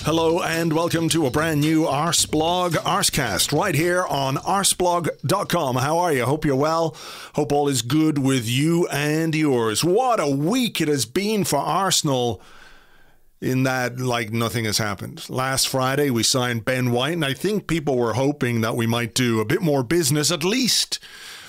Hello and welcome to a brand new Arseblog Arsecast right here on arseblog.com. How are you? Hope you're well. Hope all is good with you and yours. What a week it has been for Arsenal in that, like, nothing has happened. Last Friday we signed Ben White, and I think people were hoping that we might do a bit more business, at least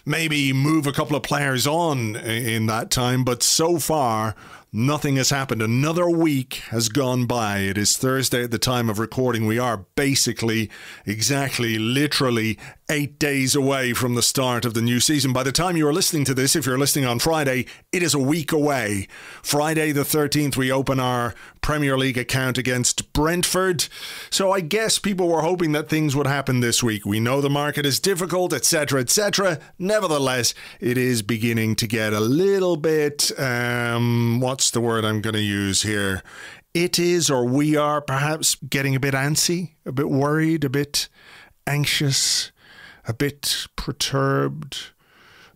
maybe move a couple of players on in that time, but so far nothing has happened. Another week has gone by. It is Thursday at the time of recording. We are basically, exactly, literally 8 days away from the start of the new season. By the time you are listening to this, if you're listening on Friday, it is a week away. Friday the 13th, we open our Premier League account against Brentford. So I guess people were hoping that things would happen this week. We know the market is difficult, etc., etc. Nevertheless, it is beginning to get a little bit, what's the word I'm going to use here? It is, or we are perhaps getting a bit antsy, a bit worried, a bit anxious, a bit perturbed.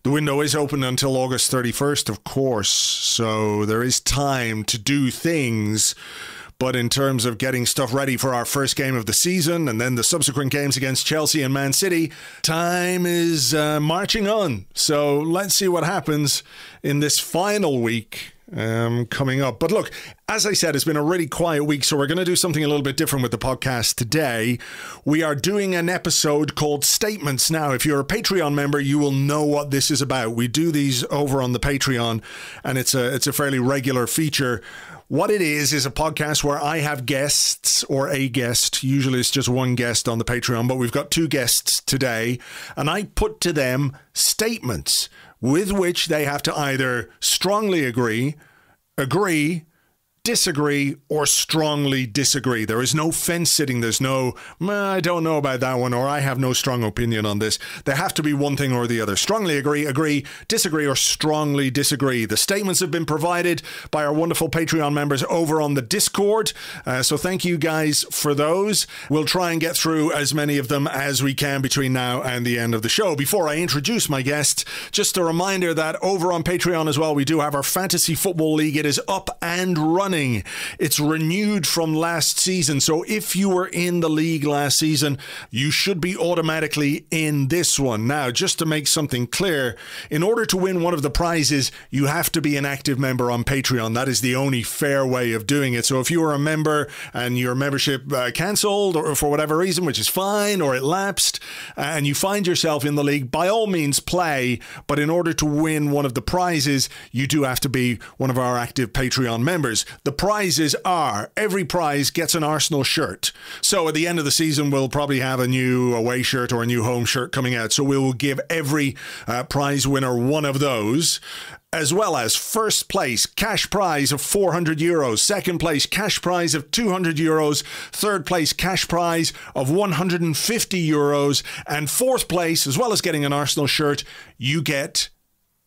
The window is open until August 31st, of course, so there is time to do things. But in terms of getting stuff ready for our first game of the season and then the subsequent games against Chelsea and Man City, time is marching on. So let's see what happens in this final week coming up. But look, as I said, it's been a really quiet week, so we're going to do something a little bit different with the podcast today. We are doing an episode called Statements. Now, if you're a Patreon member, you will know what this is about. We do these over on the Patreon, and it's a fairly regular feature. What it is a podcast where I have guests, or a guest. Usually it's just one guest on the Patreon, but we've got two guests today, and I put to them statements with which they have to either strongly agree, disagree, or strongly disagree. There is no fence sitting. There's no, I don't know about that one, or I have no strong opinion on this. They have to be one thing or the other. Strongly agree, disagree, or strongly disagree. The statements have been provided by our wonderful Patreon members over on the Discord. So thank you guys for those. We'll try and get through as many of them as we can between now and the end of the show. Before I introduce my guests, just a reminder that over on Patreon as well, we do have our Fantasy Football League. It is up and running. It's renewed from last season. So if you were in the league last season, you should be automatically in this one. Now, just to make something clear, in order to win one of the prizes, you have to be an active member on Patreon. That is the only fair way of doing it. So if you were a member and your membership cancelled or for whatever reason, which is fine, or it lapsed, and you find yourself in the league, by all means play. But in order to win one of the prizes, you do have to be one of our active Patreon members. The prizes are, every prize gets an Arsenal shirt. So at the end of the season, we'll probably have a new away shirt or a new home shirt coming out. So we will give every prize winner one of those, as well as first place cash prize of €400, second place cash prize of €200, third place cash prize of €150, and fourth place, as well as getting an Arsenal shirt, you get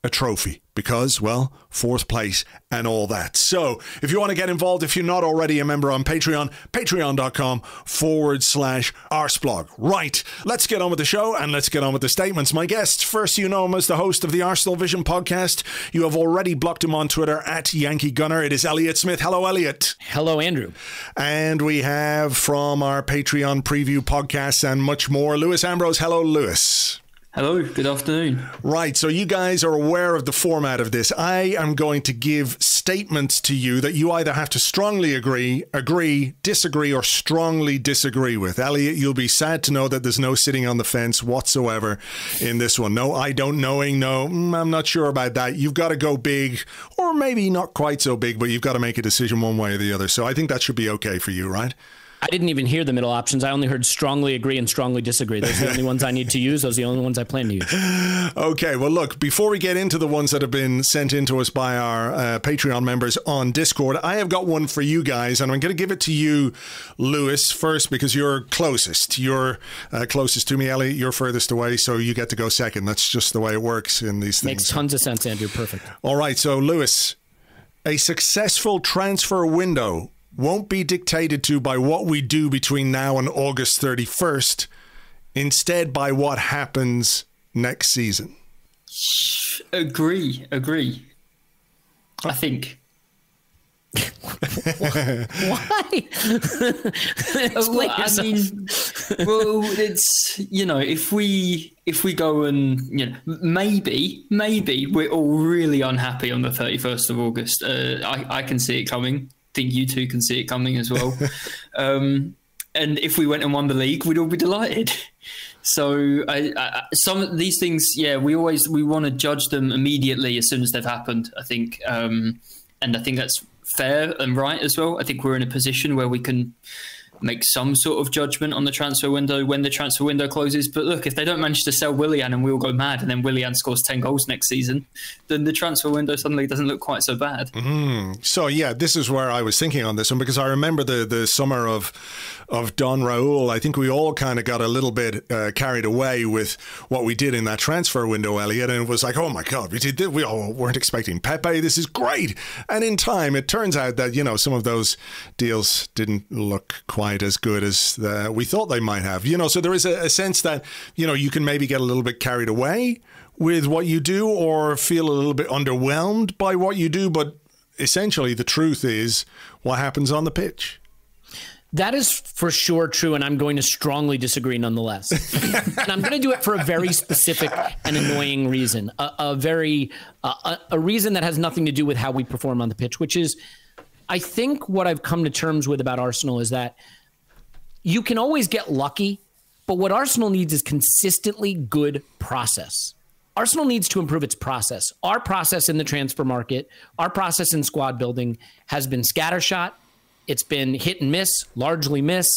a trophy. Because, well, fourth place and all that. So if you want to get involved, if you're not already a member on Patreon, patreon.com/Arseblog. Right, let's get on with the show and let's get on with the statements. My guests, first, you know him as the host of the Arsenal Vision podcast. You have already blocked him on Twitter at Yankee Gunner. It is Elliot Smith. Hello, Elliot. Hello, Andrew. And we have from our Patreon preview podcasts and much more, Lewis Ambrose. Hello, Lewis. Hello, good afternoon. Right, so you guys are aware of the format of this. I am going to give statements to you that you either have to strongly agree, disagree, or strongly disagree with. Elliot, you'll be sad to know that there's no sitting on the fence whatsoever in this one. No, I don't knowing, no, I'm not sure about that. You've got to go big, or maybe not quite so big, but you've got to make a decision one way or the other. So I think that should be okay for you, right? I didn't even hear the middle options. I only heard strongly agree and strongly disagree. Those are the only ones I need to use. Those are the only ones I plan to use. Okay, well, look, before we get into the ones that have been sent in to us by our Patreon members on Discord, I have got one for you guys, and I'm going to give it to you, Lewis, first, because you're closest. You're closest to me, Ellie. You're furthest away, so you get to go second. That's just the way it works in these things. Makes tons of sense, Andrew. Perfect. All right, so, Lewis, a successful transfer window won't be dictated to by what we do between now and August 31st, instead by what happens next season. Agree. I think. Why? Well, I mean, well, it's, if we go and, maybe we're all really unhappy on the 31st of August. I can see it coming. I think you two can see it coming as well. And if we went and won the league, we'd all be delighted. So some of these things, we want to judge them immediately as soon as they've happened, I think. And I think that's fair and right as well. I think we're in a position where we can make some sort of judgment on the transfer window when the transfer window closes. But look, if they don't manage to sell Willian and we all go mad and then Willian scores 10 goals next season, then the transfer window suddenly doesn't look quite so bad. So, this is where I was thinking on this one, because I remember the summer of Don Raul. I think we all kind of got a little bit carried away with what we did in that transfer window, Elliot, and it was like, oh my God, we did this. We all weren't expecting Pepe. This is great. And in time, it turns out that, some of those deals didn't look quite as good as we thought they might have. So there is a sense that, you can maybe get a little bit carried away with what you do or feel a little bit underwhelmed by what you do. But essentially, the truth is what happens on the pitch. That is for sure true, and I'm going to strongly disagree nonetheless. And I'm going to do it for a very specific and annoying reason, a reason that has nothing to do with how we perform on the pitch, which is, I think what I've come to terms with about Arsenal is that you can always get lucky, but what Arsenal needs is consistently good process. Arsenal needs to improve its process. Our process in the transfer market, our process in squad building has been scattershot. It's been hit and miss, largely miss.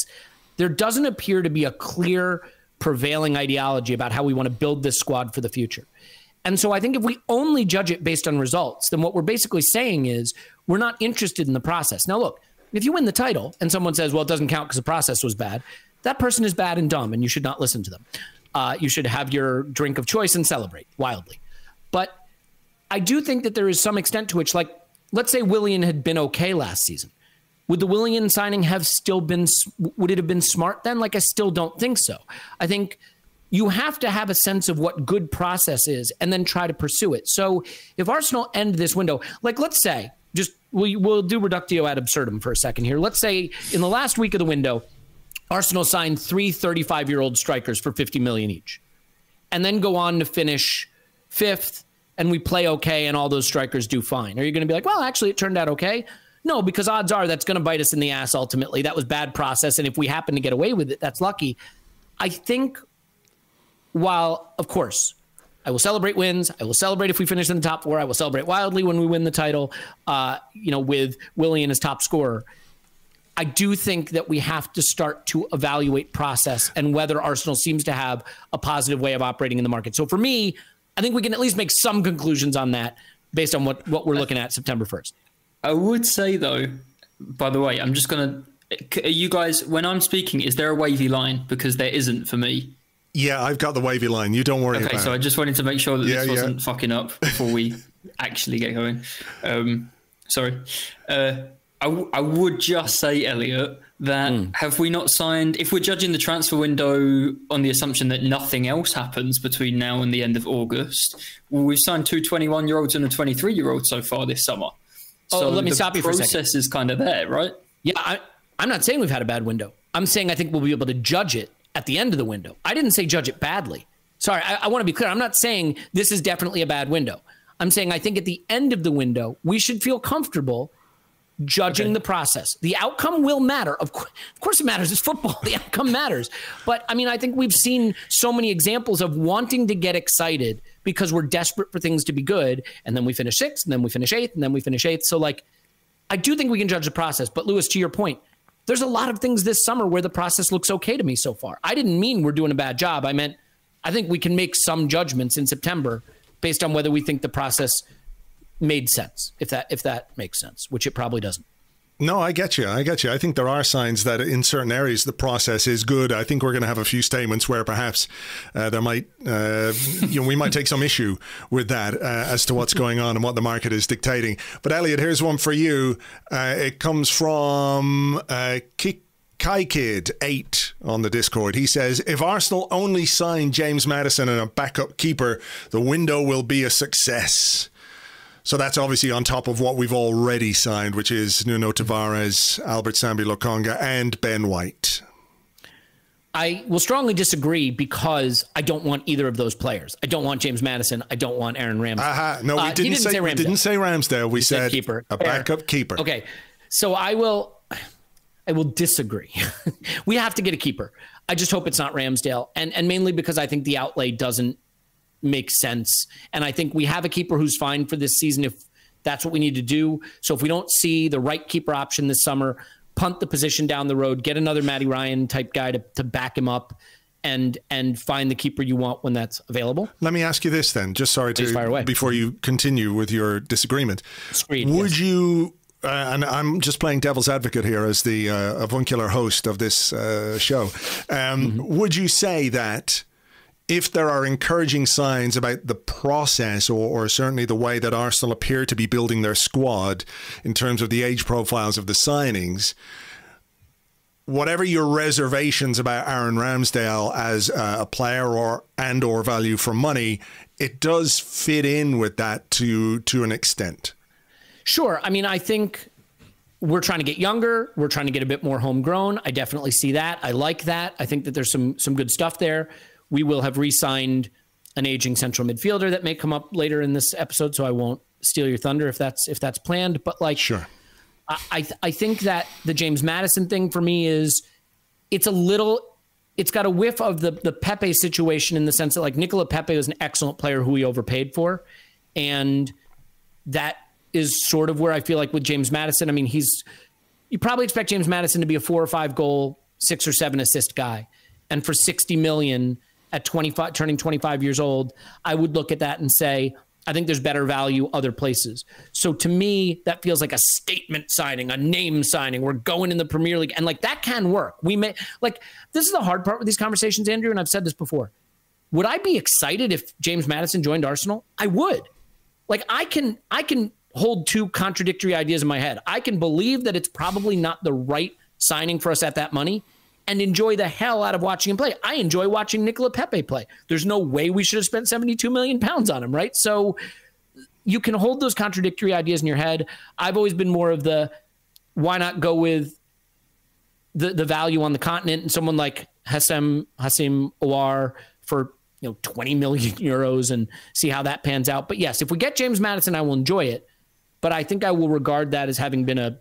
There doesn't appear to be a clear prevailing ideology about how we want to build this squad for the future. And so I think if we only judge it based on results, then what we're basically saying is we're not interested in the process. Now, look, if you win the title and someone says, well, it doesn't count because the process was bad, that person is bad and dumb, and you should not listen to them. You should have your drink of choice and celebrate wildly. But I do think that there is some extent to which, like, let's say Willian had been okay last season. Would the Willian signing have still been, would it have been smart then? Like, I still don't think so. I think you have to have a sense of what good process is and then try to pursue it. So if Arsenal end this window, like, let's say, just we'll do reductio ad absurdum for a second here. Let's say in the last week of the window, Arsenal signed 3 35-year-old strikers for 50 million each, and then go on to finish 5th, and we play okay, and all those strikers do fine. Are you going to be like, well, actually, it turned out okay? No, because odds are that's going to bite us in the ass ultimately. That was bad process, and if we happen to get away with it, that's lucky. I think while, of course, I will celebrate wins, I will celebrate if we finish in the top 4, I will celebrate wildly when we win the title, with Willian as top scorer. I do think that we have to start to evaluate process and whether Arsenal seems to have a positive way of operating in the market. So for me, I think we can at least make some conclusions on that based on what we're looking at September 1st. I would say, though, by the way, I'm just going to... You guys, when I'm speaking, is there a wavy line? Because there isn't for me. Yeah, I've got the wavy line. You don't worry about it. Okay, so I just wanted to make sure that this wasn't fucking up before we actually get going. Sorry. I would just say, Elliot, that have we not signed... If we're judging the transfer window on the assumption that nothing else happens between now and the end of August, well, we've signed 2 21-year-olds and a 23-year-old so far this summer. So let me stop you for a second. The process is kind of there, right? Yeah, I'm not saying we've had a bad window. I'm saying I think we'll be able to judge it at the end of the window. I didn't say judge it badly. Sorry, I want to be clear. I'm not saying this is definitely a bad window. I'm saying I think at the end of the window, we should feel comfortable judging the process. The outcome will matter. Of course it matters. It's football. The outcome matters. But, I mean, I think we've seen so many examples of wanting to get excited because we're desperate for things to be good, and then we finish 6th, and then we finish 8th, and then we finish 8th. So, like, I do think we can judge the process. But, Lewis, to your point, there's a lot of things this summer where the process looks okay to me so far. I didn't mean we're doing a bad job. I meant I think we can make some judgments in September based on whether we think the process made sense, if that makes sense, which it probably doesn't. No, I get you. I think there are signs that in certain areas the process is good. I think we're going to have a few statements where perhaps there might, we might take some issue with that as to what's going on and what the market is dictating. But Elliot, here's one for you. It comes from Kid 8 on the Discord. He says, if Arsenal only sign James Maddison and a backup keeper, the window will be a success. So that's obviously on top of what we've already signed, which is Nuno Tavares, Albert Sambi Lokonga, and Ben White. I will strongly disagree because I don't want either of those players. I don't want James Maddison. I don't want Aaron Ramsdale. No, we didn't say Ramsdale. We said keeper. A backup keeper. Okay, so I will disagree. We have to get a keeper. I just hope it's not Ramsdale, and mainly because I think the outlay doesn't make sense. And I think we have a keeper who's fine for this season if that's what we need to do. So if we don't see the right keeper option this summer, punt the position down the road, get another Matty Ryan type guy to back him up, and find the keeper you want when that's available. Let me ask you this then, just before you continue with your disagreement. Would you, and I'm just playing devil's advocate here as the avuncular host of this show, would you say that if there are encouraging signs about the process or certainly the way that Arsenal appear to be building their squad in terms of the age profiles of the signings, whatever your reservations about Aaron Ramsdale as a player or value for money, it does fit in with that to an extent? Sure. I mean, I think we're trying to get younger. We're trying to get a bit more homegrown. I definitely see that. I like that. I think that there's some good stuff there. We will have re-signed an aging central midfielder that may come up later in this episode, so I won't steal your thunder if that's planned. But sure, I think that the James Maddison thing for me is it's got a whiff of the Pepe situation in the sense that like Nicola Pepe was an excellent player who we overpaid for, and that is sort of where I feel like with James Maddison. I mean, you probably expect James Maddison to be a 4 or 5 goal, 6 or 7 assist guy, and for 60 million. At 25, turning 25 years old, I would look at that and say, I think there's better value other places. So to me, that feels like a statement signing, a name signing. We're going in the Premier League. And like that can work. This is the hard part with these conversations, Andrew, and I've said this before. Would I be excited if James Maddison joined Arsenal? I would. Like I can hold 2 contradictory ideas in my head. I can believe that it's probably not the right signing for us at that money, and enjoy the hell out of watching him play. I enjoy watching Nicola Pepe play. There's no way we should have spent 72 million pounds on him, right? So you can hold those contradictory ideas in your head. I've always been more of the, why not go with the value on the continent and someone like Hasim Aouar for 20 million euros and see how that pans out. But yes, if we get James Maddison, I will enjoy it. But I think I will regard that as having been a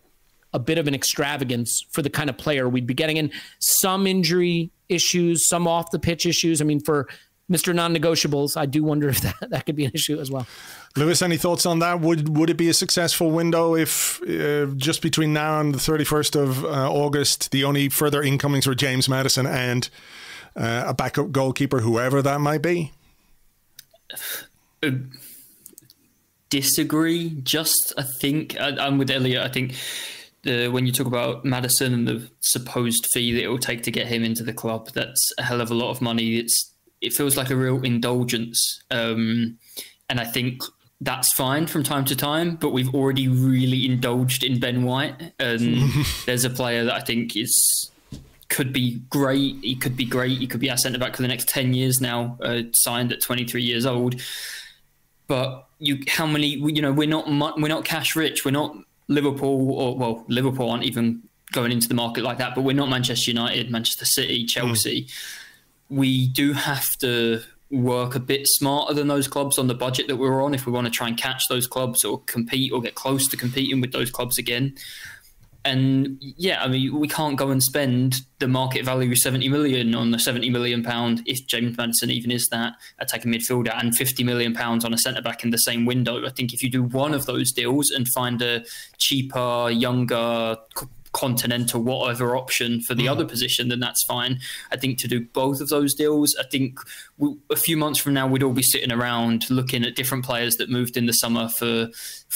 bit of an extravagance for the kind of player we'd be getting, in some injury issues, some off the pitch issues. I mean, for Mr. Non-negotiables, I do wonder if that could be an issue as well. Lewis, any thoughts on that? Would it be a successful window if just between now and the 31st of August, the only further incomings were James Maddison and a backup goalkeeper, whoever that might be? Disagree. I think I'm with Elliot. I think when you talk about Maddison and the supposed fee that it will take to get him into the club, that's a hell of a lot of money. It feels like a real indulgence. And I think that's fine from time to time, but we've already really indulged in Ben White. And there's a player that I think could be great. He could be great. He could be our centre-back for the next 10 years now, signed at 23 years old. But we're not cash rich. We're not Liverpool, Liverpool aren't even going into the market like that, but we're not Manchester United, Manchester City, Chelsea. We do have to work a bit smarter than those clubs on the budget that we're on if we want to try and catch those clubs or compete or get close to competing with those clubs again. And yeah, I mean, we can't go and spend the market value of 70 million on the 70 million pound, if James Maddison even is that, attacking midfielder, and 50 million pounds on a centre back in the same window. I think if you do one of those deals and find a cheaper, younger, continental, whatever option for the other position, then that's fine. I think to do both of those deals, I think a few months from now, we'd all be sitting around looking at different players that moved in the summer for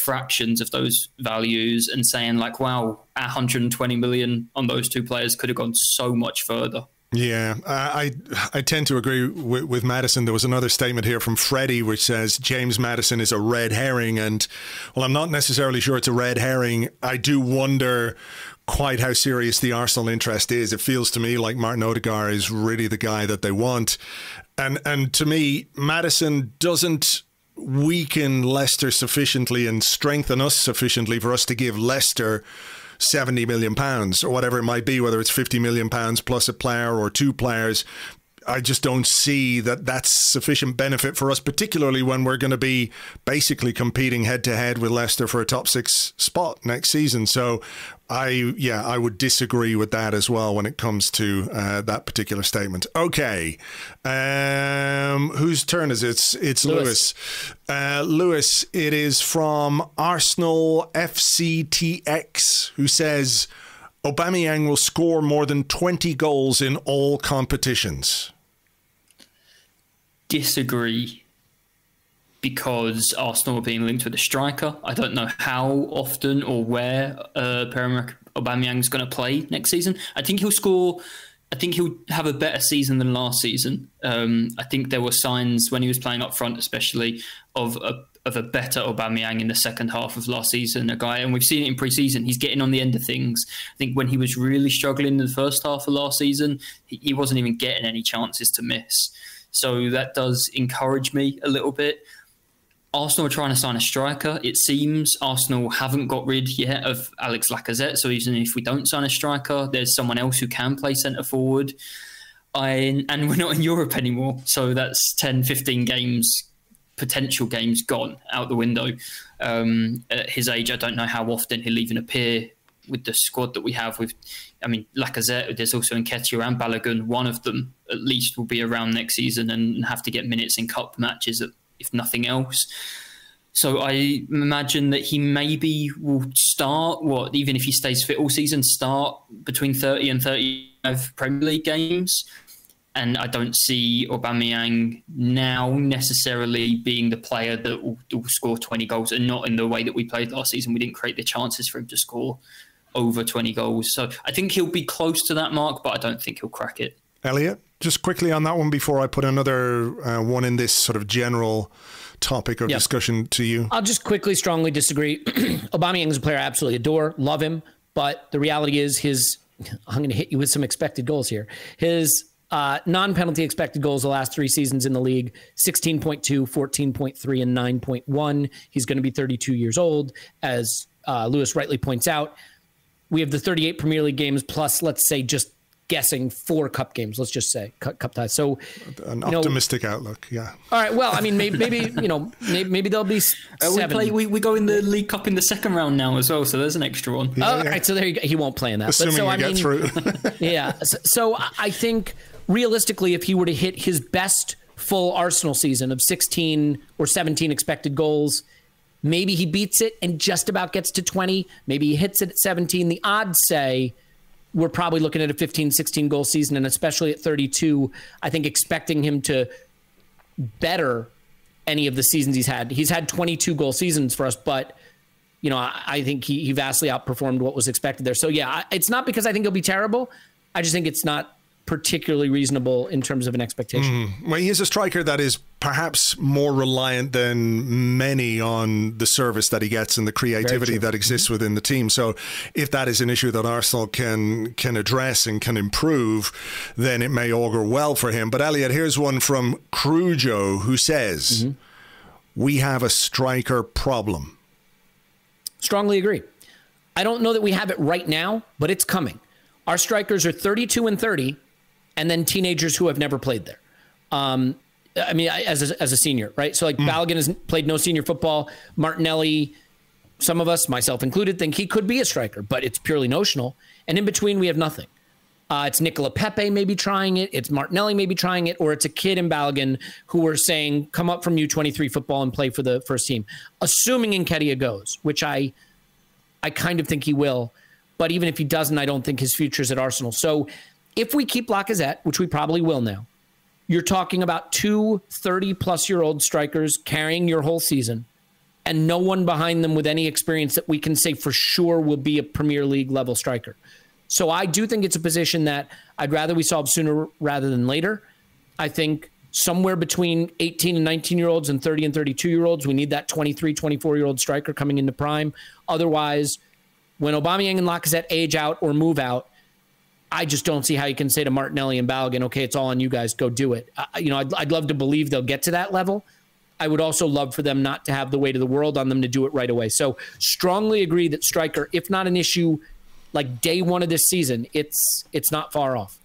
fractions of those values and saying like, wow, 120 million on those 2 players could have gone so much further. Yeah, I tend to agree with Maddison. There was another statement here from Freddie which says James Maddison is a red herring, and well, I'm not necessarily sure it's a red herring. I do wonder quite how serious the Arsenal interest is. It feels to me like Martin Odegaard is really the guy that they want, and to me, Maddison doesn't weaken Leicester sufficiently and strengthen us sufficiently for us to give Leicester £70 million or whatever it might be, whether it's £50 million plus a player or two players. I just don't see that that's sufficient benefit for us, particularly when we're going to be basically competing head to head with Leicester for a top 6 spot next season. So I would disagree with that as well when it comes to that particular statement. Okay. Whose turn is it? It's Lewis. Lewis, it is from Arsenal FCTX, who says Aubameyang will score more than 20 goals in all competitions. Disagree, because Arsenal are being linked with a striker. I don't know how often or where Pierre-Emerick Aubameyang is going to play next season. I think he'll have a better season than last season. I think there were signs when he was playing up front, especially of a better Aubameyang in the second half of last season. And we've seen it in pre-season. He's getting on the end of things. I think when he was really struggling in the first half of last season, he wasn't even getting any chances to miss. So that does encourage me a little bit. Arsenal are trying to sign a striker. It seems Arsenal haven't got rid yet of Alex Lacazette. So even if we don't sign a striker, there's someone else who can play centre forward. And we're not in Europe anymore. So that's 10, 15 games, potential games gone out the window. At his age, I don't know how often he'll even appear with the squad that we have. Lacazette, there's also Nketiah and Balogun. One of them at least will be around next season and have to get minutes in cup matches, if nothing else. So I imagine that he maybe will start, even if he stays fit all season, start between 30 and 35 Premier League games. And I don't see Aubameyang now necessarily being the player that will score 20 goals, and not in the way that we played last season. We didn't create the chances for him to score over 20 goals. So I think he'll be close to that mark, but I don't think he'll crack it. Elliot, just quickly on that one before I put another one in this sort of general topic of discussion to you. I'll just quickly strongly disagree. Aubameyang is a player I absolutely adore, love him, but the reality is I'm going to hit you with some expected goals here. His non-penalty expected goals the last 3 seasons in the league, 16.2, 14.3, and 9.1. He's going to be 32 years old, as Lewis rightly points out. We have the 38 Premier League games plus, let's say, just guessing 4 cup games. Let's just say cup ties. So an optimistic outlook, yeah. All right. Well, I mean, maybe there'll be 7. We go in the League Cup in the second round now as well, so there's an extra one. Yeah, all right. So there you go. He won't play in that. Assuming we get through. Yeah. So I think realistically, if he were to hit his best full Arsenal season of 16 or 17 expected goals, maybe he beats it and just about gets to 20. Maybe he hits it at 17. The odds say we're probably looking at a 15, 16 goal season, and especially at 32, I think expecting him to better any of the seasons he's had. He's had 22 goal seasons for us, but I think he vastly outperformed what was expected there. So yeah, it's not because I think he'll be terrible. I just think it's not particularly reasonable in terms of an expectation. Well, he is a striker that is perhaps more reliant than many on the service that he gets and the creativity that exists within the team. So if that is an issue that Arsenal can address and can improve, then it may augur well for him. But Elliot, here's one from Crujo, who says, we have a striker problem. Strongly agree. I don't know that we have it right now, but it's coming. Our strikers are 32 and 30, and then teenagers who have never played there. As a senior, right? So Balogun has played no senior football. Martinelli, some of us, myself included, think he could be a striker, but it's purely notional. And in between, we have nothing. It's Nicola Pepe maybe trying it. It's Martinelli maybe trying it, or it's a kid in Balogun who are saying, come up from U23 football and play for the first team. Assuming Nketiah goes, which I kind of think he will. But even if he doesn't, I don't think his future is at Arsenal. So if we keep Lacazette, which we probably will now, you're talking about 2 30-plus-year-old strikers carrying your whole season and no one behind them with any experience that we can say for sure will be a Premier League level striker. So I do think it's a position that I'd rather we solve sooner rather than later. I think somewhere between 18 and 19-year-olds and 30 and 32-year-olds, we need that 23, 24-year-old striker coming into prime. Otherwise, when Aubameyang and Lacazette age out or move out, I just don't see how you can say to Martinelli and Balogun, okay, it's all on you guys, go do it. I'd love to believe they'll get to that level, I would also love for them not to have the weight of the world on them to do it right away. So strongly agree that striker, if not an issue like day one of this season, it's not far off.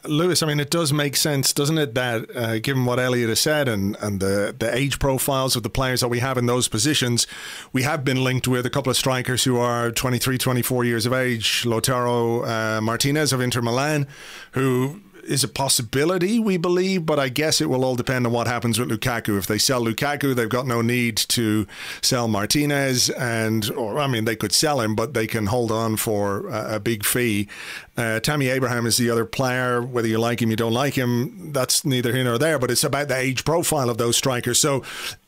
Lewis, I mean, it does make sense, doesn't it, that given what Elliot has said and the age profiles of the players that we have in those positions, we have been linked with a couple of strikers who are 23, 24 years of age. Lautaro Martinez of Inter Milan, who is a possibility, we believe, but I guess it will all depend on what happens with Lukaku. If they sell Lukaku, they've got no need to sell Martinez, they could sell him, but they can hold on for a big fee. Tammy Abraham is the other player. Whether you like him, you don't like him, that's neither here nor there, but it's about the age profile of those strikers. So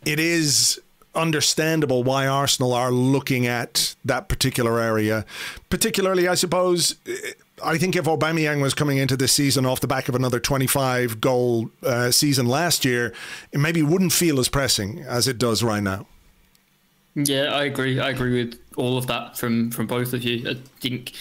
it is understandable why Arsenal are looking at that particular area. Particularly, I suppose, I think if Aubameyang was coming into this season off the back of another 25-goal season last year, it maybe wouldn't feel as pressing as it does right now. Yeah, I agree. I agree with all of that from both of you. I think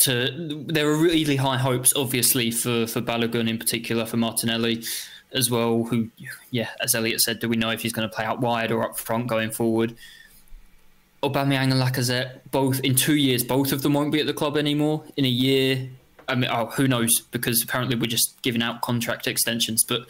there are really high hopes, obviously, for Balogun in particular, for Martinelli as well, who, yeah, as Elliot said, do we know if he's going to play out wide or up front going forward? Aubameyang and Lacazette, both in 2 years, both of them won't be at the club anymore. In a year, I mean, who knows? Because apparently we're just giving out contract extensions. But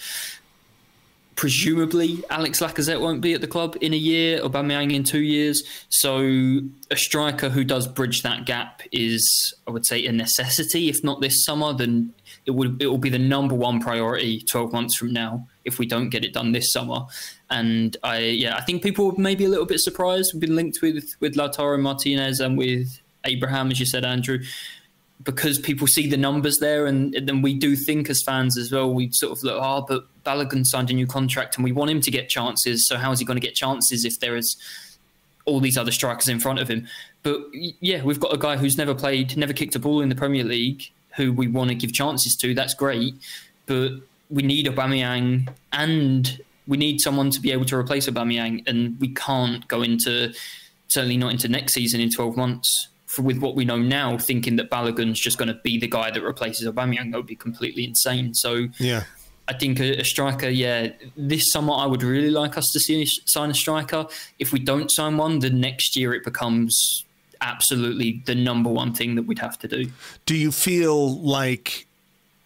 presumably, Alex Lacazette won't be at the club in a year. Aubameyang in 2 years. So a striker who does bridge that gap is, I would say, a necessity. If not this summer, then it will be the number one priority 12 months from now if we don't get it done this summer. And I think people were maybe a little bit surprised. We've been linked with Lautaro Martinez and with Abraham, as you said, Andrew, because people see the numbers there, and then we do think as fans as well, we sort of look, but Balogun signed a new contract and we want him to get chances, so how is he going to get chances if there is all these other strikers in front of him? But yeah, we've got a guy who's never kicked a ball in the Premier League, who we want to give chances to. That's great, but we need Aubameyang and we need someone to be able to replace Aubameyang, and we can't go into, certainly not into next season in 12 months, with what we know now, thinking that Balogun's just going to be the guy that replaces Aubameyang. That would be completely insane. So yeah, I think a striker, this summer I would really like us to sign a striker. If we don't sign one, then next year it becomes absolutely the number one thing that we'd have to do. Do you feel like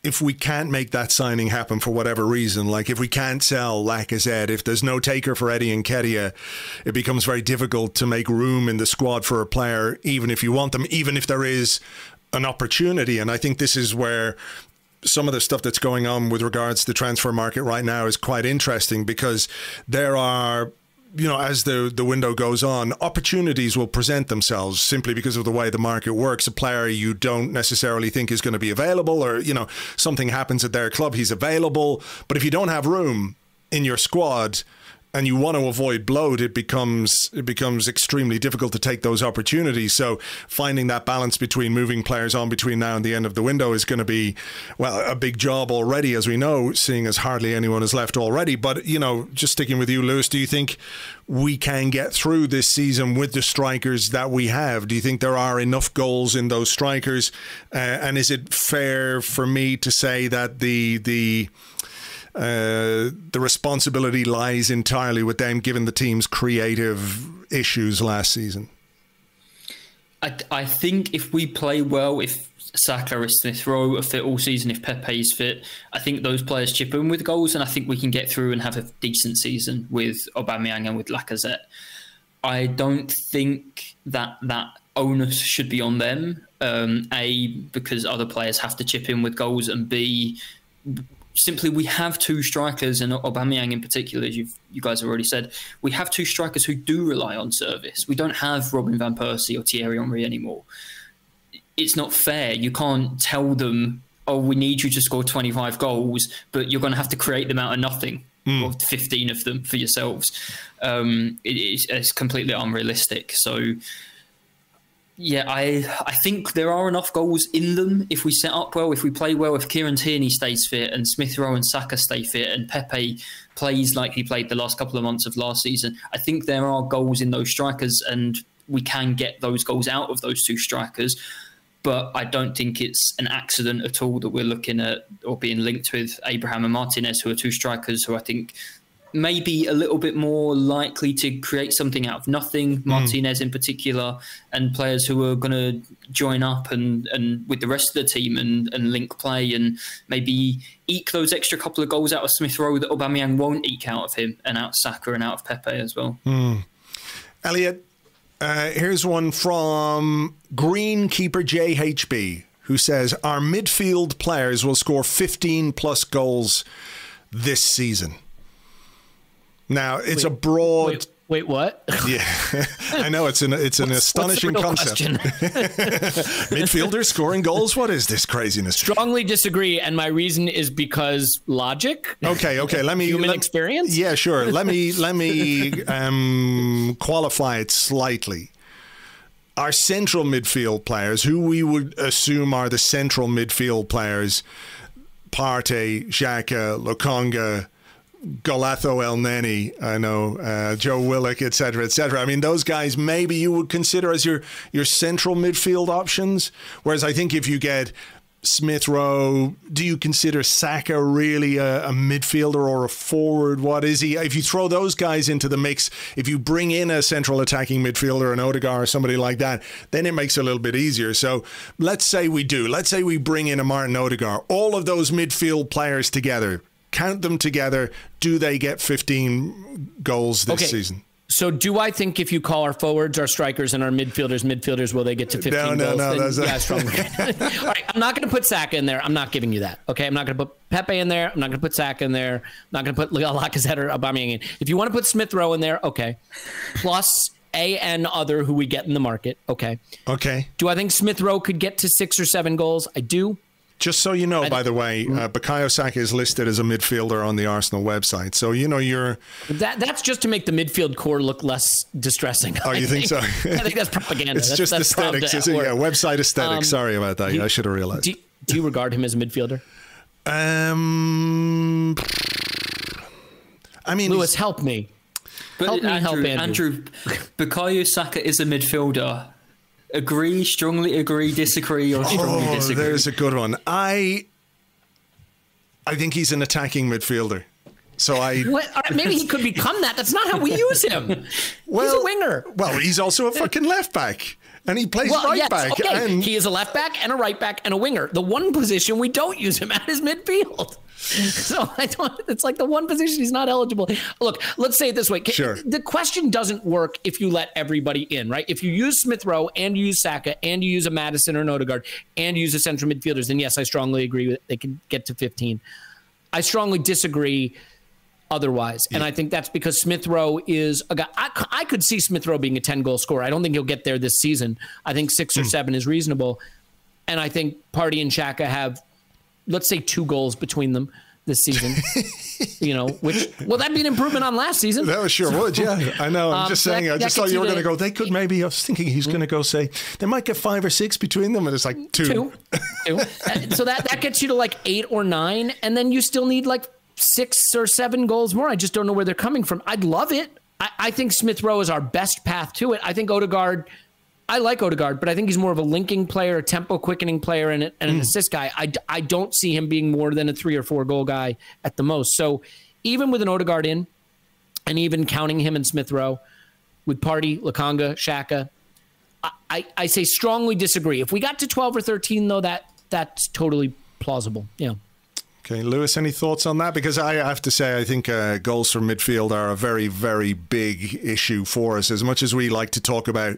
if we can't make that signing happen for whatever reason, like if we can't sell Lacazette, if there's no taker for Eddie Nketiah, it becomes very difficult to make room in the squad for a player, even if you want them, even if there is an opportunity? And I think this is where some of the stuff that's going on with regards to the transfer market right now is quite interesting, because there are, as the window goes on, opportunities will present themselves simply because of the way the market works. A player you don't necessarily think is going to be available, or, something happens at their club, he's available. But if you don't have room in your squad and you want to avoid bloat, it becomes extremely difficult to take those opportunities. So finding that balance between moving players on between now and the end of the window is going to be, a big job already, as we know, seeing as hardly anyone is left already. But, just sticking with you, Lewis, do you think we can get through this season with the strikers that we have? Do you think there are enough goals in those strikers? And is it fair for me to say that the responsibility lies entirely with them, given the team's creative issues last season? I think if we play well, if Saka, if Smith Rowe are fit all season, if Pepe is fit, I think those players chip in with goals, and I think we can get through and have a decent season with Aubameyang and with Lacazette. I don't think that onus should be on them. A, because other players have to chip in with goals, and B, simply we have two strikers, and Aubameyang in particular, as you guys have already said, we have two strikers who do rely on service. We don't have Robin van Persie or Thierry Henry anymore. It's not fair. You can't tell them, we need you to score 25 goals, but you're going to have to create them out of nothing, or 15 of them for yourselves. It's completely unrealistic. So yeah, I think there are enough goals in them if we set up well, if we play well, if Kieran Tierney stays fit and Smith Rowe and Saka stay fit and Pepe plays like he played the last couple of months of last season. I think there are goals in those strikers, and we can get those goals out of those two strikers. But I don't think it's an accident at all that we're looking at or being linked with Abraham and Martinez, who are two strikers who I think maybe a little bit more likely to create something out of nothing, Martinez in particular, and players who are going to join up and with the rest of the team and link play and maybe eke those extra couple of goals out of Smith Rowe that Aubameyang won't eke out of him, and out of Saka and out of Pepe as well. Elliot, here's one from Greenkeeper JHB, who says, our midfield players will score 15 plus goals this season. Now, it's a broad... Wait, what? Yeah, I know, it's an astonishing concept. Midfielders scoring goals? What is this craziness? Strongly disagree, and my reason is because logic. Okay. Let me human experience. Yeah, sure. Let me qualify it slightly. Our central midfield players, who we would assume are the central midfield players, Partey, Xhaka, Lokonga, Golatho El Neni, I know, Joe Willock, etc., etc. I mean, those guys maybe you would consider as your central midfield options. Whereas I think if you get Smith Rowe, do you consider Saka really a midfielder or a forward? What is he? If you throw those guys into the mix, if you bring in a central attacking midfielder, an Odegaard or somebody like that, then it makes it a little bit easier. So let's say we do. Let's say we bring in a Martin Odegaard. All of those midfield players together, count them together. Do they get 15 goals this season? So do I think if you call our forwards, our strikers, and our midfielders, will they get to 15 goals? No. Yeah, strongly. All right, I'm not going to put Saka in there. I'm not giving you that. Okay, I'm not going to put Pepe in there. I'm not going to put Saka in there. I'm not going to put Lacazette or Aubameyang in. If you want to put Smith Rowe in there, okay. Plus and other who we get in the market, okay. Okay. Do I think Smith Rowe could get to 6 or 7 goals? I do. Just so you know, by the way, Bukayo Saka is listed as a midfielder on the Arsenal website. So, you know, that's just to make the midfield core look less distressing. Oh, you think so? I think that's propaganda. It's just aesthetics, isn't it? Yeah, website aesthetics. Sorry about that. I should have realized. Do you regard him as a midfielder? I mean... Lewis, help me. Help Andrew, Bukayo Saka is a midfielder. Agree, strongly agree, disagree, or strongly disagree? There's a good one. I think he's an attacking midfielder. So maybe he could become that. That's not how we use him. He's a winger. Well, he's also a fucking left back. And he plays right back. Okay. And he is a left back and a right back and a winger. The one position we don't use him at is midfield. So it's like the one position he's not eligible. Look, let's say it this way. Sure. The question doesn't work if you let everybody in, right? If you use Smith Rowe and you use Saka and you use a Maddison or an Odegaard and you use the central midfielders, then yes, I strongly agree with it. They can get to 15. I strongly disagree otherwise. And I think that's because Smith Rowe is a guy. I could see Smith Rowe being a 10-goal scorer. I don't think he'll get there this season. I think 6 or 7 is reasonable. And I think Partey and Xhaka have, let's say, 2 goals between them this season. That'd be an improvement on last season. That sure would, yeah. I know. I'm just saying. I just thought you were going to go. They could maybe. I was thinking he's going to go say they might get 5 or 6 between them, and it's like 2. So that gets you to like 8 or 9, and then you still need like 6 or 7 goals more. I just don't know where they're coming from. I'd love it. I think Smith Rowe is our best path to it. I think Odegaard. I like Odegaard, but I think he's more of a linking player, a tempo quickening player, and an assist guy. I don't see him being more than a 3 or 4 goal guy at the most. So even with an Odegaard in, and even counting him and Smith Rowe, with Partey, Lokonga, Xhaka, I say strongly disagree. If we got to 12 or 13, though, that's totally plausible. Yeah. Okay, Lewis, any thoughts on that? Because I have to say, I think goals from midfield are a very, very big issue for us. As much as we like to talk about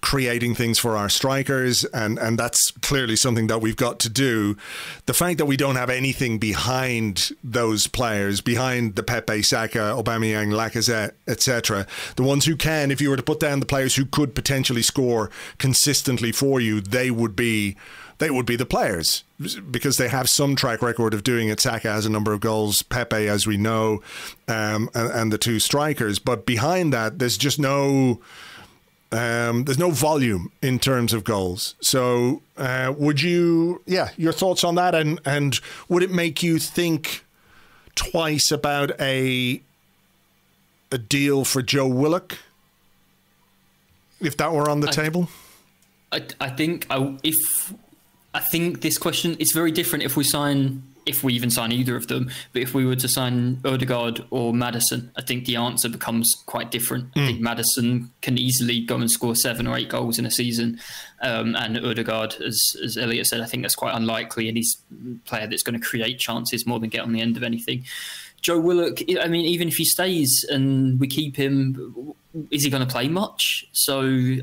creating things for our strikers, and that's clearly something that we've got to do, the fact that we don't have anything behind those players, behind the Pepe, Saka, Aubameyang, Lacazette, etc., the ones who can, if you were to put down the players who could potentially score consistently for you, they would be the players, because they have some track record of doing it. Saka has a number of goals, Pepe, as we know, and the 2 strikers. But behind that, there's just no volume in terms of goals. So your thoughts on that? And would it make you think twice about a deal for Joe Willock if that were on the table? I think this question is very different if we sign if we even sign either of them. But if we were to sign Odegaard or Maddison, I think the answer becomes quite different. I think Maddison can easily go and score 7 or 8 goals in a season. And Odegaard, as Elliot said, I think that's quite unlikely. And he's a player that's going to create chances more than get on the end of anything. Joe Willock, I mean, even if he stays and we keep him, is he going to play much? So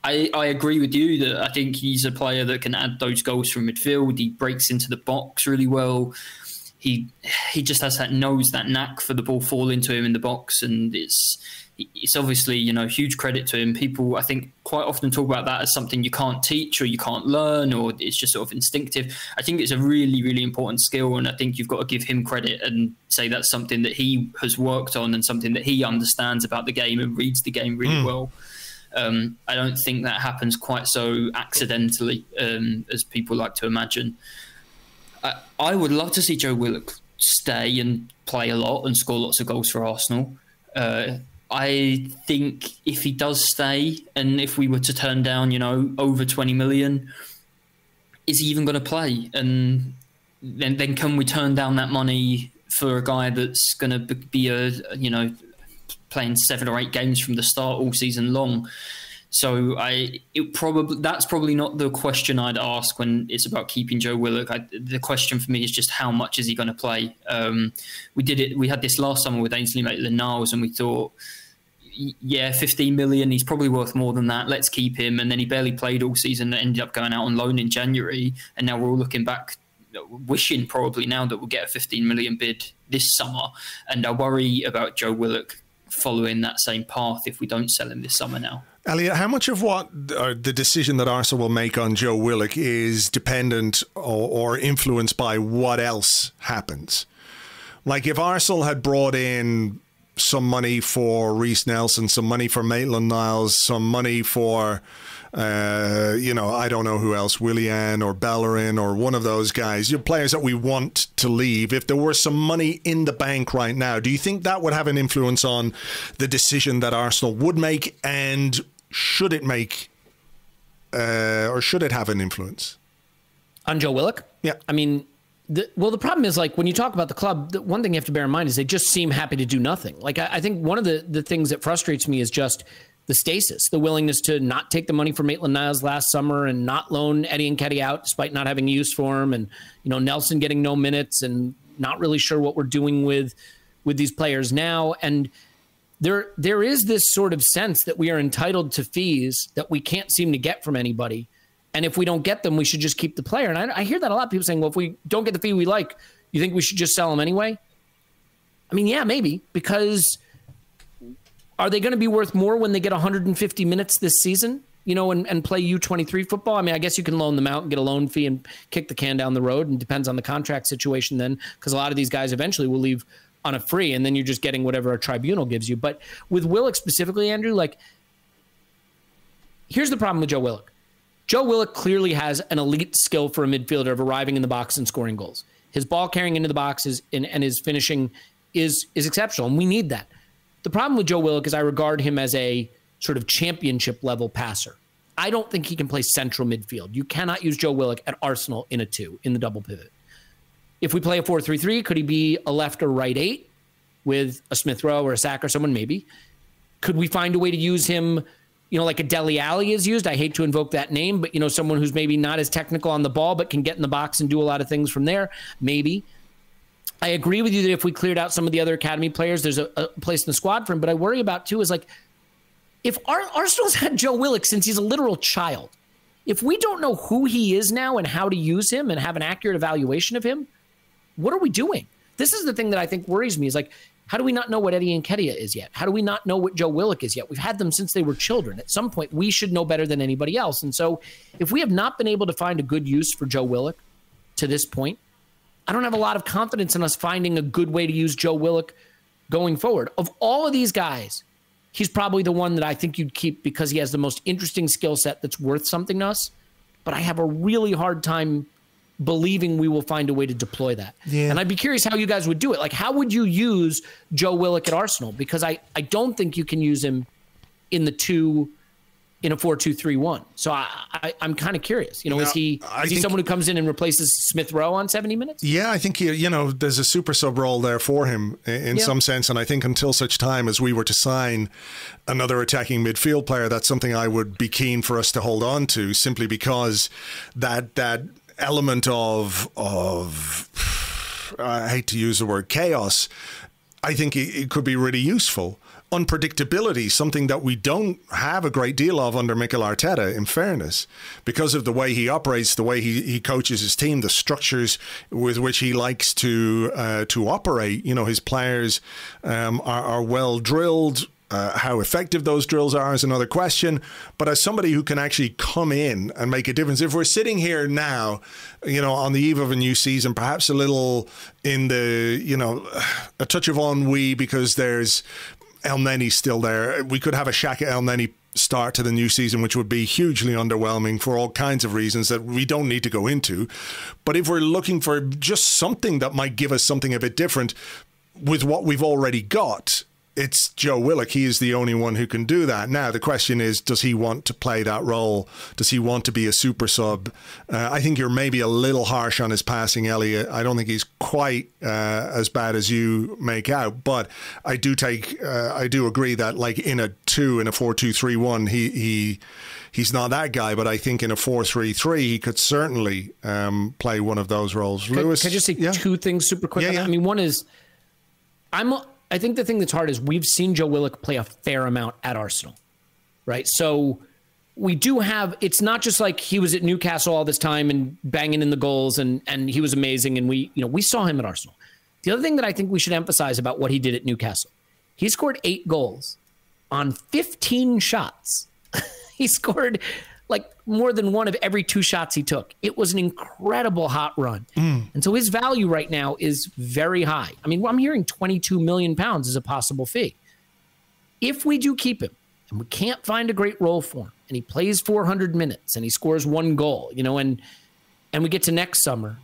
I agree with you that I think he's a player that can add those goals from midfield. He breaks into the box really well. He just has that knack for the ball falling to him in the box, and it's obviously, you know, huge credit to him. People, I think, quite often talk about that as something you can't teach or you can't learn, or it's just sort of instinctive. I think it's a really, really important skill, and I think you've got to give him credit and say that's something that he has worked on and something that he understands about the game and reads the game really well. I don't think that happens quite so accidentally as people like to imagine. I would love to see Joe Willock stay and play a lot and score lots of goals for Arsenal. I think if he does stay, and if we were to turn down, you know, over 20 million, is he even going to play? And then can we turn down that money for a guy that's going to be playing 7 or 8 games from the start all season long? So that's probably not the question I'd ask when it's about keeping Joe Willock. The question for me is just how much is he going to play? We had this last summer with Ainsley Maitland-Niles, and we thought, yeah, 15 million, he's probably worth more than that. Let's keep him. And then he barely played all season and ended up going out on loan in January. And now we're all looking back, wishing probably now that we'll get a 15 million bid this summer. And I worry about Joe Willock following that same path if we don't sell him this summer now. Elliot, how much of what the decision that Arsenal will make on Joe Willock is dependent or influenced by what else happens? Like if Arsenal had brought in some money for Reece Nelson, some money for Maitland-Niles, some money for, I don't know who else, Willian or Bellerin or one of those guys, players that we want to leave. If there were some money in the bank right now, do you think that would have an influence on the decision that Arsenal would make, and should it make, or should it have an influence? On Joe Willock? Yeah. I mean, the problem is, like, when you talk about the club, the one thing you have to bear in mind is they just seem happy to do nothing. Like, I think one of the things that frustrates me is just the stasis, the willingness to not take the money from Maitland-Niles last summer and not loan Eddie Nketiah out despite not having use for him, and, you know, Nelson getting no minutes and not really sure what we're doing with these players now. And there is this sort of sense that we are entitled to fees that we can't seem to get from anybody. And if we don't get them, we should just keep the player. And I hear that a lot. People saying, well, if we don't get the fee we like, you think we should just sell them anyway? I mean, yeah, maybe. Because are they going to be worth more when they get 150 minutes this season, you know, and play U23 football? I mean, I guess you can loan them out and get a loan fee and kick the can down the road. And depends on the contract situation then, because a lot of these guys eventually will leave on a free, and then you're just getting whatever a tribunal gives you. But with Willock specifically, Andrew, like, here's the problem with Joe Willock. Joe Willock clearly has an elite skill for a midfielder of arriving in the box and scoring goals. His ball carrying into the box and his finishing is exceptional, and we need that. The problem with Joe Willock is I regard him as a sort of championship level passer. I don't think he can play central midfield. You cannot use Joe Willock at Arsenal in a 2, in the double pivot. If we play a 4-3-3, could he be a left or right 8 with a Smith Rowe or a Saka or someone? Maybe. Could we find a way to use him, you know, like a Dele Alli is used? I hate to invoke that name, but, you know, someone who's maybe not as technical on the ball but can get in the box and do a lot of things from there? Maybe. I agree with you that if we cleared out some of the other academy players, there's a place in the squad for him. But I worry about, too, is like, if Arsenal's had Joe Willock since he's a literal child, if we don't know who he is now and how to use him and have an accurate evaluation of him, what are we doing? This is the thing that I think worries me, is like, how do we not know what Eddie Nketiah is yet? How do we not know what Joe Willock is yet? We've had them since they were children. At some point, we should know better than anybody else. And so if we have not been able to find a good use for Joe Willock to this point, I don't have a lot of confidence in us finding a good way to use Joe Willock going forward. Of all of these guys, he's probably the one that I think you'd keep because he has the most interesting skill set that's worth something to us. But I have a really hard time believing we will find a way to deploy that. Yeah. And I'd be curious how you guys would do it. Like, how would you use Joe Willock at Arsenal? Because I don't think you can use him in the 2 in a 4-2-3-1. So I'm kind of curious. Is he someone who comes in and replaces Smith Rowe on 70 minutes? Yeah, I think there's a super sub role there for him in some sense, and I think until such time as we were to sign another attacking midfield player, that's something I would be keen for us to hold on to, simply because that element of I hate to use the word chaos, I think it could be really useful. Unpredictability, something that we don't have a great deal of under Mikel Arteta, in fairness, because of the way he operates, the way he coaches his team, the structures with which he likes to operate. His players are well drilled. How effective those drills are is another question. But as somebody who can actually come in and make a difference, if we're sitting here now, on the eve of a new season, perhaps a little in the, a touch of ennui because there's El Neni's still there. We could have a Xhaka El Neni start to the new season, which would be hugely underwhelming for all kinds of reasons that we don't need to go into. But if we're looking for just something that might give us something a bit different with what we've already got, it's Joe Willock. He is the only one who can do that. Now, the question is, does he want to play that role? Does he want to be a super sub? I think you're maybe a little harsh on his passing, Elliot. I don't think he's quite as bad as you make out. But I do agree that like in a 4-2-3-1, he's not that guy. But I think in a 4-3-3, he could certainly play one of those roles. Lewis, can I just say two things super quick? Yeah. I mean, one is I think the thing that's hard is we've seen Joe Willock play a fair amount at Arsenal, right? So we do have, it's not just like he was at Newcastle all this time and banging in the goals and he was amazing. And we saw him at Arsenal. The other thing that I think we should emphasize about what he did at Newcastle, he scored 8 goals on 15 shots. He scored like more than one of every 2 shots he took. It was an incredible hot run. And so his value right now is very high. I mean, I'm hearing £22 million is a possible fee. If we do keep him and we can't find a great role for him and he plays 400 minutes and he scores 1 goal, and we get to next summer,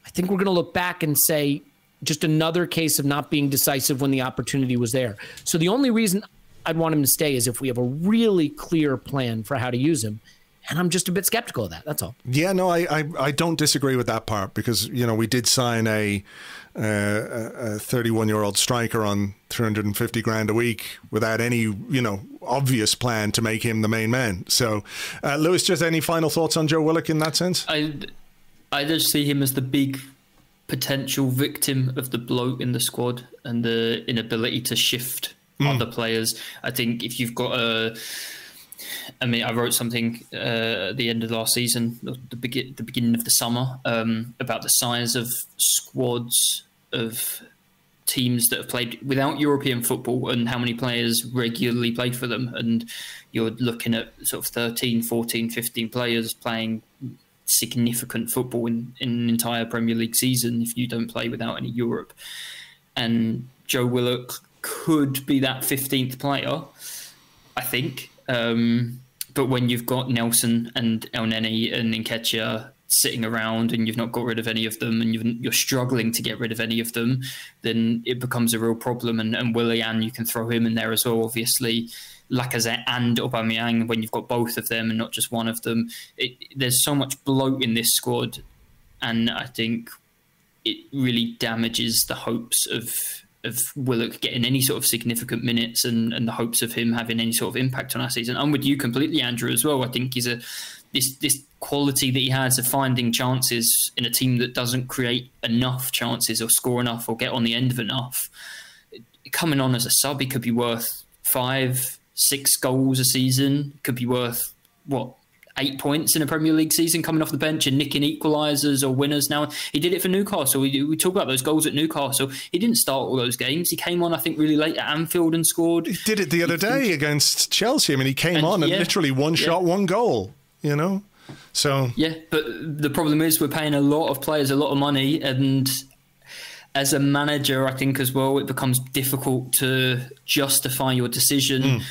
I think we're going to look back and say just another case of not being decisive when the opportunity was there. So the only reason I'd want him to stay is if we have a really clear plan for how to use him. And I'm just a bit skeptical of that. That's all. Yeah, no, I don't disagree with that part because, we did sign a 31-year-old striker on 350 grand a week without any, obvious plan to make him the main man. So, Lewis, just any final thoughts on Joe Willock in that sense? I just see him as the big potential victim of the bloat in the squad and the inability to shift other players. I think if you've got I wrote something at the end of last season, the beginning of the summer, about the size of squads of teams that have played without European football and how many players regularly play for them. And you're looking at sort of 13, 14, 15 players playing significant football in an entire Premier League season if you don't play without any Europe. And Joe Willock could be that 15th player, I think. But when you've got Nelson and El Neni and Nketiah sitting around and you've not got rid of any of them and you're struggling to get rid of any of them, then it becomes a real problem. And Willian, you can throw him in there as well, obviously. Lacazette and Aubameyang, when you've got both of them and not just one of them. There's so much bloat in this squad, and I think it really damages the hopes of Willock getting any sort of significant minutes and the hopes of him having any sort of impact on our season. I'm with you completely, Andrew, as well. I think he's this quality that he has of finding chances in a team that doesn't create enough chances or score enough or get on the end of enough. Coming on as a sub, he could be worth 5-6 goals a season. Could be worth, 8 points in a Premier League season coming off the bench and nicking equalisers or winners. Now, he did it for Newcastle. We talk about those goals at Newcastle. He didn't start all those games. He came on, I think, really late at Anfield and scored. He did it the other day against Chelsea. I mean, he came on and literally one shot, one goal, So yeah, but the problem is we're paying a lot of players a lot of money, and as a manager, I think as well, it becomes difficult to justify your decision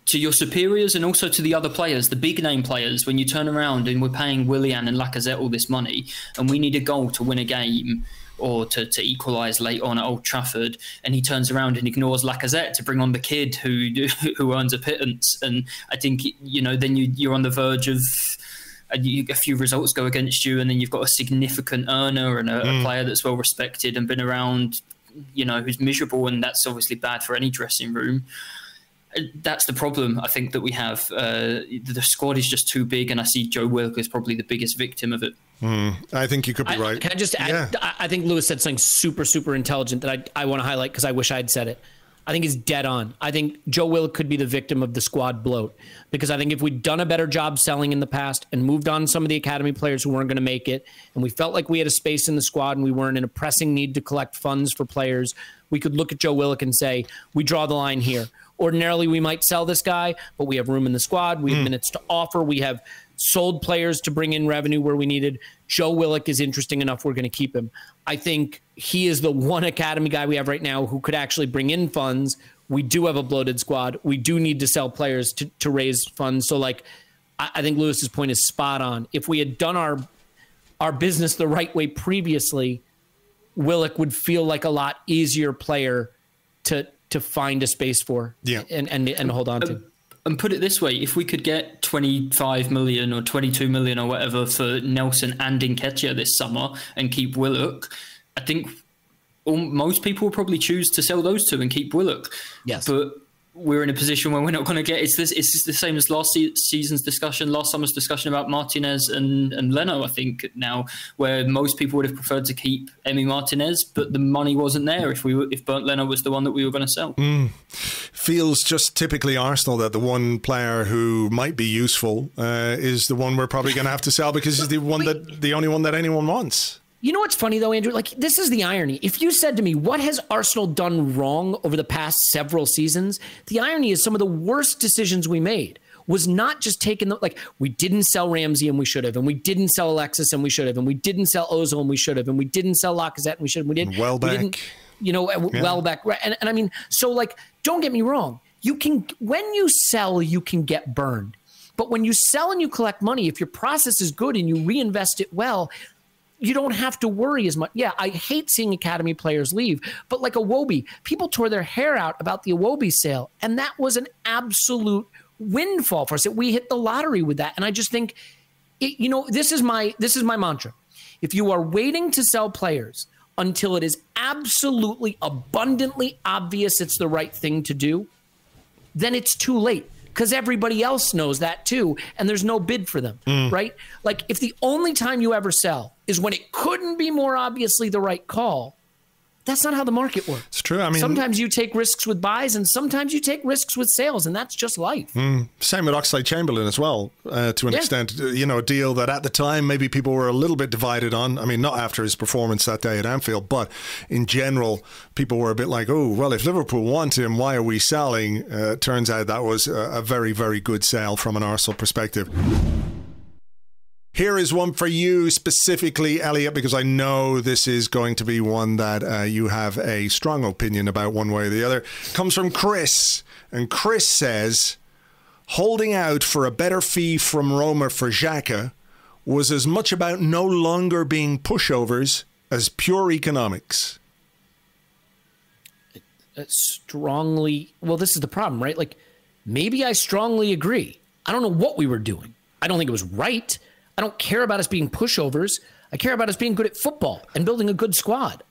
to your superiors and also to the other players, the big name players. When you turn around and we're paying Willian and Lacazette all this money and we need a goal to win a game, or to equalise late on at Old Trafford, and he turns around and ignores Lacazette to bring on the kid who earns a pittance. And I think, then you're on the verge of a few results go against you, and then you've got a significant earner and a player that's well respected and been around, who's miserable, and that's obviously bad for any dressing room. That's the problem, I think, that we have. The squad is just too big, and I see Joe Willock as probably the biggest victim of it. I think you could be right. Can I just add? Yeah. I think Lewis said something super, super intelligent that I want to highlight because I wish I'd said it. I think it's dead on. I think Joe Willock could be the victim of the squad bloat, because I think if we'd done a better job selling in the past and moved on some of the academy players who weren't going to make it, and we felt like we had a space in the squad and we weren't in a pressing need to collect funds for players, we could look at Joe Willock and say, we draw the line here. Ordinarily, we might sell this guy, but we have room in the squad. We have minutes to offer. We have sold players to bring in revenue where we needed. Joe Willock is interesting enough. We're going to keep him. I think he is the one academy guy we have right now who could actually bring in funds. We do have a bloated squad. We do need to sell players to raise funds. So, I think Lewis's point is spot on. If we had done our business the right way previously, Willock would feel like a lot easier player to find a space for and hold on to. And put it this way, if we could get 25 million or 22 million or whatever for Nelson and Nketiah this summer and keep Willock, I think most people will probably choose to sell those two and keep Willock. Yes. But we're in a position where we're not going to get... It's the same as last summer's discussion about Martinez and Leno, I think, now, where most people would have preferred to keep Emi Martinez, but the money wasn't there if Bernd Leno was the one that we were going to sell. Feels just typically Arsenal that the one player who might be useful is the one we're probably going to have to sell because he's the only one that anyone wants. You know what's funny, though, Andrew? This is the irony. If you said to me, what has Arsenal done wrong over the past several seasons? The irony is some of the worst decisions we made was not just taking we didn't sell Ramsey and we should have, and we didn't sell Alexis and we should have, and we didn't sell Ozil and we should have, and we didn't sell Lacazette and we should have. Welbeck. Welbeck. Right? And I mean, so don't get me wrong. When you sell, you can get burned. But when you sell and you collect money, if your process is good and you reinvest it well, you don't have to worry as much. Yeah, I hate seeing academy players leave, but like Iwobi, people tore their hair out about the Iwobi sale, and that was an absolute windfall for us. We hit the lottery with that, and I just think, this is my mantra. If you are waiting to sell players until it is absolutely abundantly obvious it's the right thing to do, then it's too late. Because everybody else knows that too, and there's no bid for them, right? If the only time you ever sell is when it couldn't be more obviously the right call, that's not how the market works. It's true. I mean, sometimes you take risks with buys, and sometimes you take risks with sales, and that's just life. Same with Oxlade-Chamberlain as well, to an extent. A deal that at the time maybe people were a little bit divided on. I mean, not after his performance that day at Anfield, but in general, people were a bit like, oh, well, if Liverpool want him, why are we selling? Turns out that was a very, very good sale from an Arsenal perspective. Here is one for you specifically, Elliot, because I know this is going to be one that you have a strong opinion about one way or the other. Comes from Chris, and Chris says, holding out for a better fee from Roma for Xhaka was as much about no longer being pushovers as pure economics. Strongly, well, this is the problem, right? Maybe I strongly agree. I don't know what we were doing. I don't think it was right. I don't care about us being pushovers. I care about us being good at football and building a good squad.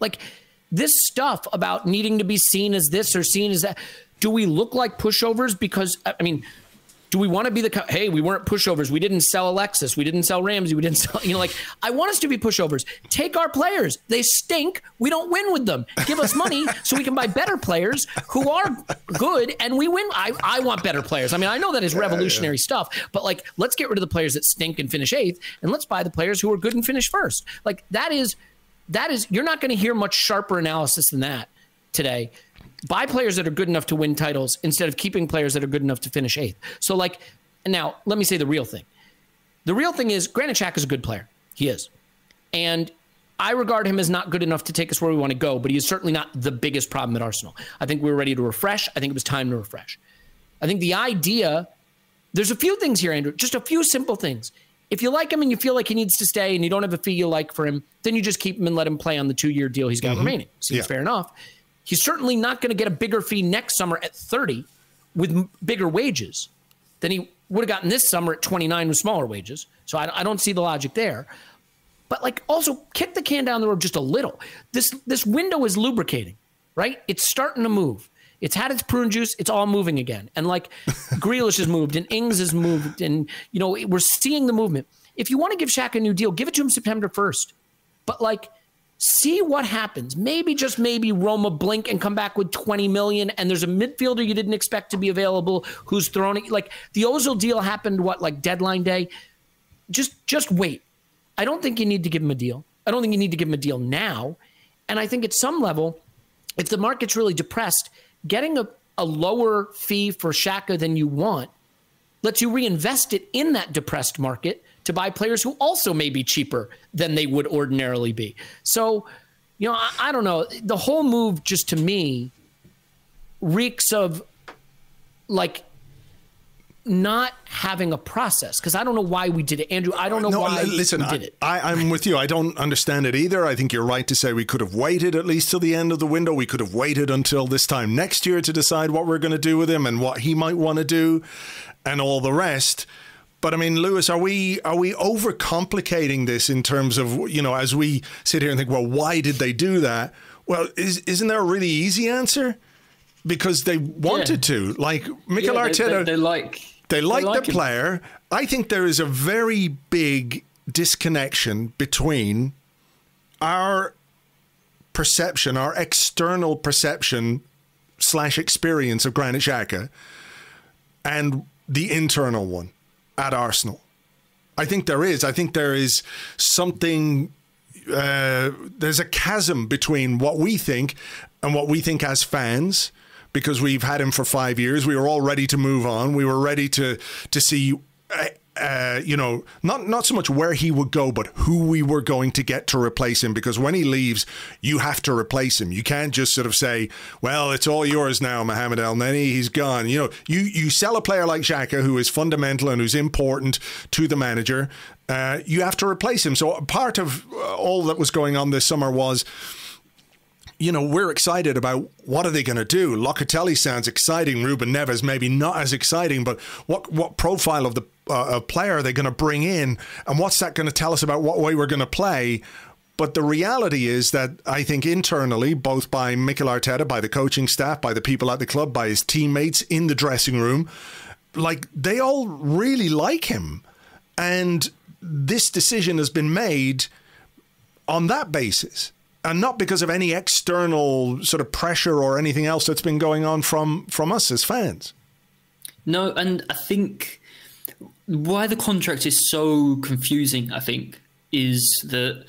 This stuff about needing to be seen as this or seen as that. Do we look like pushovers? Because, do we want to be hey, we weren't pushovers. We didn't sell Alexis. We didn't sell Ramsey. We didn't sell, I want us to be pushovers. Take our players. They stink. We don't win with them. Give us money so we can buy better players who are good and we win. I want better players. I know that is revolutionary stuff, but let's get rid of the players that stink and finish 8th, and let's buy the players who are good and finish 1st. That is, you're not going to hear much sharper analysis than that today. Buy players that are good enough to win titles instead of keeping players that are good enough to finish 8th. So, now, let me say the real thing. The real thing is Granit Xhaka is a good player. He is. And I regard him as not good enough to take us where we want to go, but he is certainly not the biggest problem at Arsenal. I think we were ready to refresh. I think it was time to refresh. I think the idea, there's a few things here, Andrew, just a few simple things. If you like him and you feel like he needs to stay and you don't have a fee you like for him, then you just keep him and let him play on the 2-year deal he's got remaining. Seems fair enough. He's certainly not going to get a bigger fee next summer at 30 with bigger wages than he would have gotten this summer at 29 with smaller wages. So I don't see the logic there. But like, also kick the can down the road just a little. This window is lubricating, right? It's starting to move. It's had its prune juice. It's all moving again. And like Grealish has moved and Ings has moved. And, you know, we're seeing the movement. If you want to give Shaq a new deal, give it to him September 1st. But like, see what happens. Maybe, just maybe, Roma blink and come back with 20 million. And there's a midfielder you didn't expect to be available who's thrown it. Like the Ozil deal happened, like deadline day? Just wait. I don't think you need to give him a deal. I don't think you need to give him a deal now. And I think at some level, if the market's really depressed, getting a lower fee for Xhaka than you want lets you reinvest it in that depressed market to buy players who also may be cheaper than they would ordinarily be. So, you know, I don't know. The whole move just to me reeks of like not having a process, because I don't know why we did it. Andrew, I don't know why we did it. I'm with you. I don't understand it either. I think you're right to say we could have waited at least till the end of the window. We could have waited until this time next year to decide what we're going to do with him and what he might want to do and all the rest. But I mean, Lewis, are we overcomplicating this in terms of, you know, as we sit here and think, well, why did they do that? Well, isn't there a really easy answer? Because they wanted to. Like Mikel Arteta, they like the player. I think there is a very big disconnection between our perception, our external perception / experience of Granit Xhaka and the internal one at Arsenal. I think there is. I think there is something, there's a chasm between what we think and what we think as fans, because we've had him for 5 years. We were all ready to move on. We were ready to see, you know, not so much where he would go, but who we were going to get to replace him. Because when he leaves, you have to replace him. You can't just sort of say, well, it's all yours now, Mohamed El Neni, he's gone. You know, you sell a player like Xhaka, who is fundamental and who's important to the manager. You have to replace him. So part of all that was going on this summer was, you know, we're excited about what are they going to do. Locatelli sounds exciting. Ruben Neves maybe not as exciting, but what profile of the player are they going to bring in, and what's that going to tell us about what way we're going to play? But the reality is that I think internally, both by Mikel Arteta, by the coaching staff, by the people at the club, by his teammates in the dressing room, like they all really like him. And this decision has been made on that basis, and not because of any external sort of pressure or anything else that's been going on from us as fans. No, and I think why the contract is so confusing, I think, is that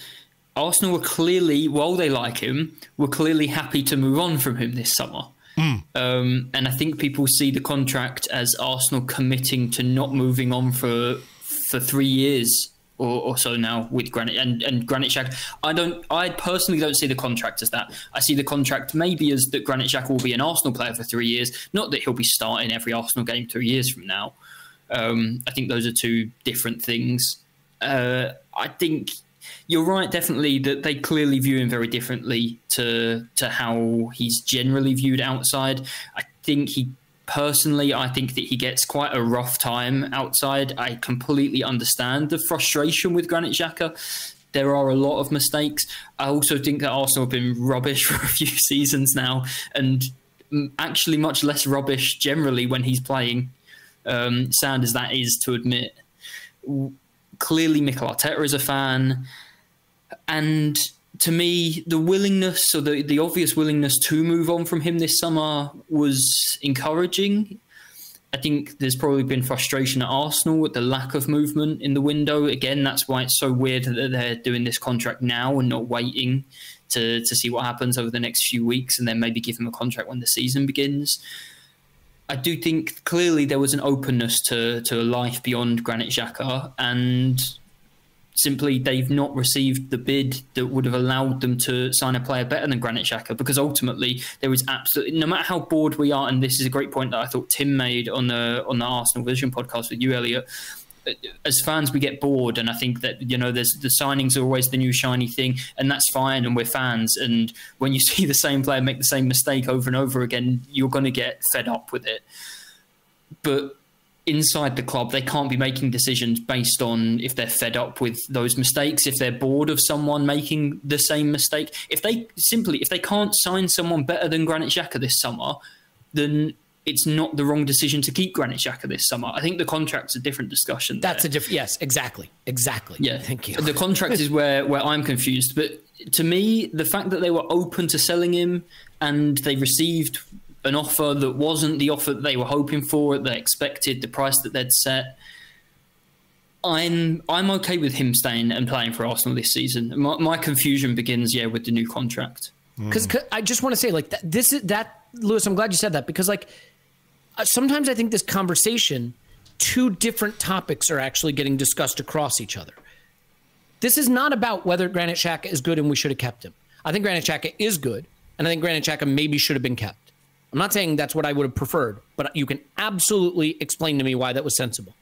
Arsenal were clearly, while they like him, were clearly happy to move on from him this summer. And I think people see the contract as Arsenal committing to not moving on for 3 years or so now with Granit and Granit Xhaka. I personally don't see the contract as that. I see the contract maybe as that Granit Xhaka will be an Arsenal player for 3 years, not that he'll be starting every Arsenal game 3 years from now. I think those are two different things. I think you're right, definitely, that they clearly view him very differently to how he's generally viewed outside. I think I think that he gets quite a rough time outside. I completely understand the frustration with Granit Xhaka. There are a lot of mistakes. I also think that Arsenal have been rubbish for a few seasons now, and actually much less rubbish generally when he's playing. Sad as that is to admit. Clearly, Mikel Arteta is a fan. And to me, the willingness, or the obvious willingness to move on from him this summer was encouraging. I think there's probably been frustration at Arsenal with the lack of movement in the window. Again, that's why it's so weird that they're doing this contract now and not waiting to see what happens over the next few weeks and then maybe give him a contract when the season begins. I do think clearly there was an openness to a life beyond Granit Xhaka, and simply they've not received the bid that would have allowed them to sign a player better than Granit Xhaka, because ultimately there is absolutely, no matter how bored we are, and this is a great point that I thought Tim made on the Arsenal Vision podcast with you, Elliot, as fans, we get bored, and I think that, you know, there's the signings are always the new shiny thing, and that's fine, and we're fans. And when you see the same player make the same mistake over and over again, you're going to get fed up with it. But inside the club, they can't be making decisions based on if they're fed up with those mistakes, if they're bored of someone making the same mistake. If they can't sign someone better than Granit Xhaka this summer, then it's not the wrong decision to keep Granit Xhaka this summer. I think the contract's a different discussion. That's a different, yes, exactly. Yeah, thank you. The contract is where I'm confused. But to me, the fact that they were open to selling him and they received an offer that wasn't the offer that they were hoping for, they expected, the price that they'd set, I'm okay with him staying and playing for Arsenal this season. My confusion begins, with the new contract. Because I just want to say, like, Lewis, I'm glad you said that, because, like, sometimes I think this conversation, two different topics are actually getting discussed across each other. This is not about whether Granit Xhaka is good and we should have kept him. I think Granit Xhaka is good, and I think Granit Xhaka maybe should have been kept. I'm not saying that's what I would have preferred, but you can absolutely explain to me why that was sensible.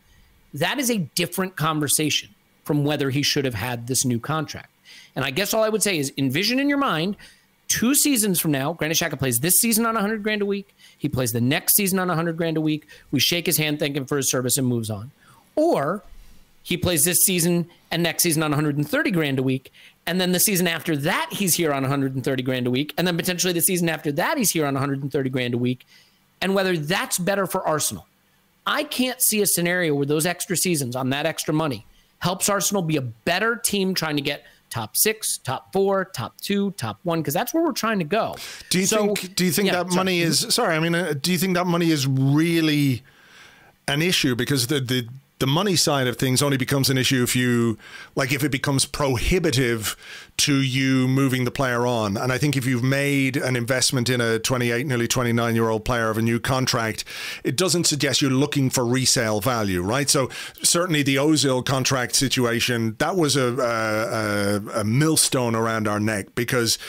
That is a different conversation from whether he should have had this new contract. And I guess all I would say is envision in your mind 2 seasons from now, Granit Xhaka plays this season on $100,000 a week. He plays the next season on $100,000 a week. We shake his hand, thank him for his service, and moves on. Or he plays this season and next season on $130,000 a week. And then the season after that, he's here on $130,000 a week. And then potentially the season after that, he's here on $130,000 a week. And whether that's better for Arsenal. I can't see a scenario where those extra seasons on that extra money helps Arsenal be a better team trying to get top 6, top 4, top 2, top 1, because that's where we're trying to go. Do you think that money is, do you think that money is really an issue? Because the money side of things only becomes an issue if it becomes prohibitive to you moving the player on. And I think if you've made an investment in a 28, nearly 29-year-old player of a new contract, it doesn't suggest you're looking for resale value, right? So certainly the Ozil contract situation, that was a millstone around our neck because,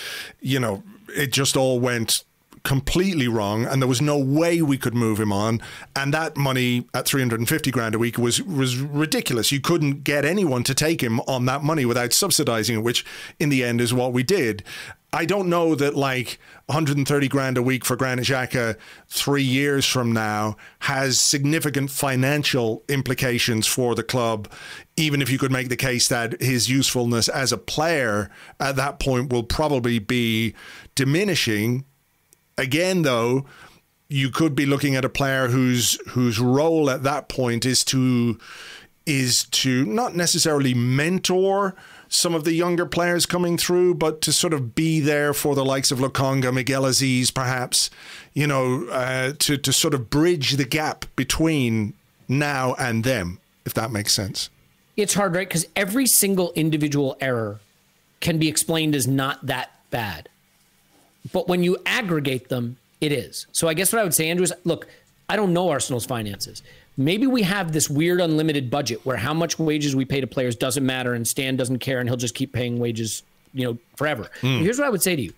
it just all went completely wrong, and there was no way we could move him on. And that money at $350,000 a week was ridiculous. You couldn't get anyone to take him on that money without subsidizing it, which in the end is what we did. I don't know that like $130,000 a week for Granit Xhaka 3 years from now has significant financial implications for the club, even if you could make the case that his usefulness as a player at that point will probably be diminishing. Again, though, you could be looking at a player whose role at that point is to not necessarily mentor some of the younger players coming through, but to sort of be there for the likes of Lokonga, Miguel Aziz, perhaps, to sort of bridge the gap between now and them, if that makes sense. It's hard, right? Because every single individual error can be explained as not that bad. But when you aggregate them, it is. So I guess what I would say, Andrew, is, look, I don't know Arsenal's finances. Maybe we have this weird unlimited budget where how much wages we pay to players doesn't matter and Stan doesn't care and he'll just keep paying wages, forever. Here's what I would say to you.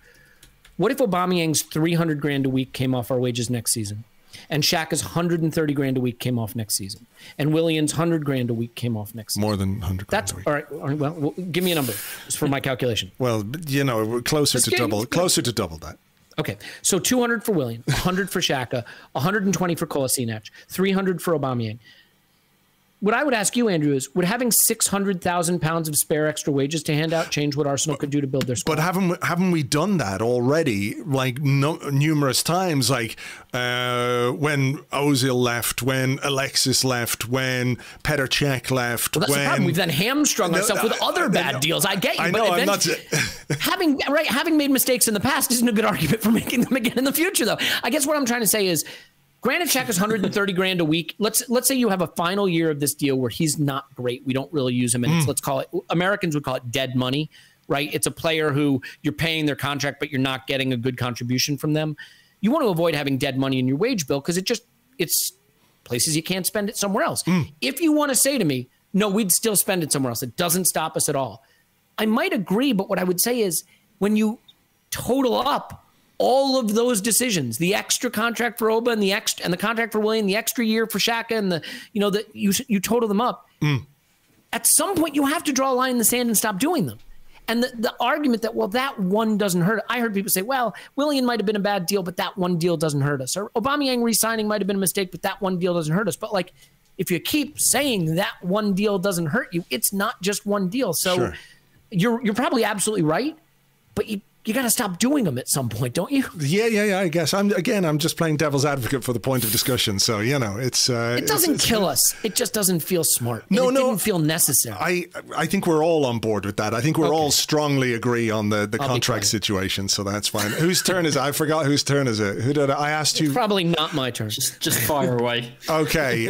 What if Aubameyang's $300,000 a week came off our wages next season? And Xhaka's $130,000 a week came off next season. And Willian's $100,000 a week came off next season. More than $100,000 That's a week. All right. Well, give me a number just for my calculation. Well, we're closer to double that. Okay. So 200 for Willian, 100 for Xhaka, 120 for Kolasinac, 300 for Aubameyang. What I would ask you, Andrew, is would having £600,000 of spare extra wages to hand out change what Arsenal could do to build their squad? But haven't we done that already? Like numerous times, like when Ozil left, when Alexis left, when Petr Cech left. Well, that's the problem. We've then hamstrung ourselves with other bad deals. I get you. I know. I'm not. having made mistakes in the past isn't a good argument for making them again in the future, though. I guess what I'm trying to say is, Granit Xhaka is $130,000 a week. Let's say you have a final year of this deal where he's not great. We don't really use him, and let's call it, Americans would call it dead money, right? It's a player who you're paying their contract, but you're not getting a good contribution from them. You want to avoid having dead money in your wage bill because it's places you can't spend it somewhere else. If you want to say to me, no, we'd still spend it somewhere else, it doesn't stop us at all. I might agree, but what I would say is when you total up all of those decisions, the extra contract for Oba and the contract for Willian, the extra year for Xhaka, and you total them up, At some point, you have to draw a line in the sand and stop doing them. And the argument that, well, that one doesn't hurt. I heard people say, well, Willian might have been a bad deal, but that one deal doesn't hurt us. Or Aubameyang re-signing might have been a mistake, but that one deal doesn't hurt us. But like, if you keep saying that one deal doesn't hurt you, it's not just one deal. So you're probably absolutely right, but you got to stop doing them at some point, don't you? Yeah. I guess I'm just playing devil's advocate for the point of discussion. So it doesn't kill us. It just doesn't feel smart. It didn't feel necessary. I think we're all on board with that. I think we're all strongly agree on the contract situation. So that's fine. Whose turn is it? I forgot whose turn is it. Who did I asked you? It's probably not my turn. Just fire away. Okay.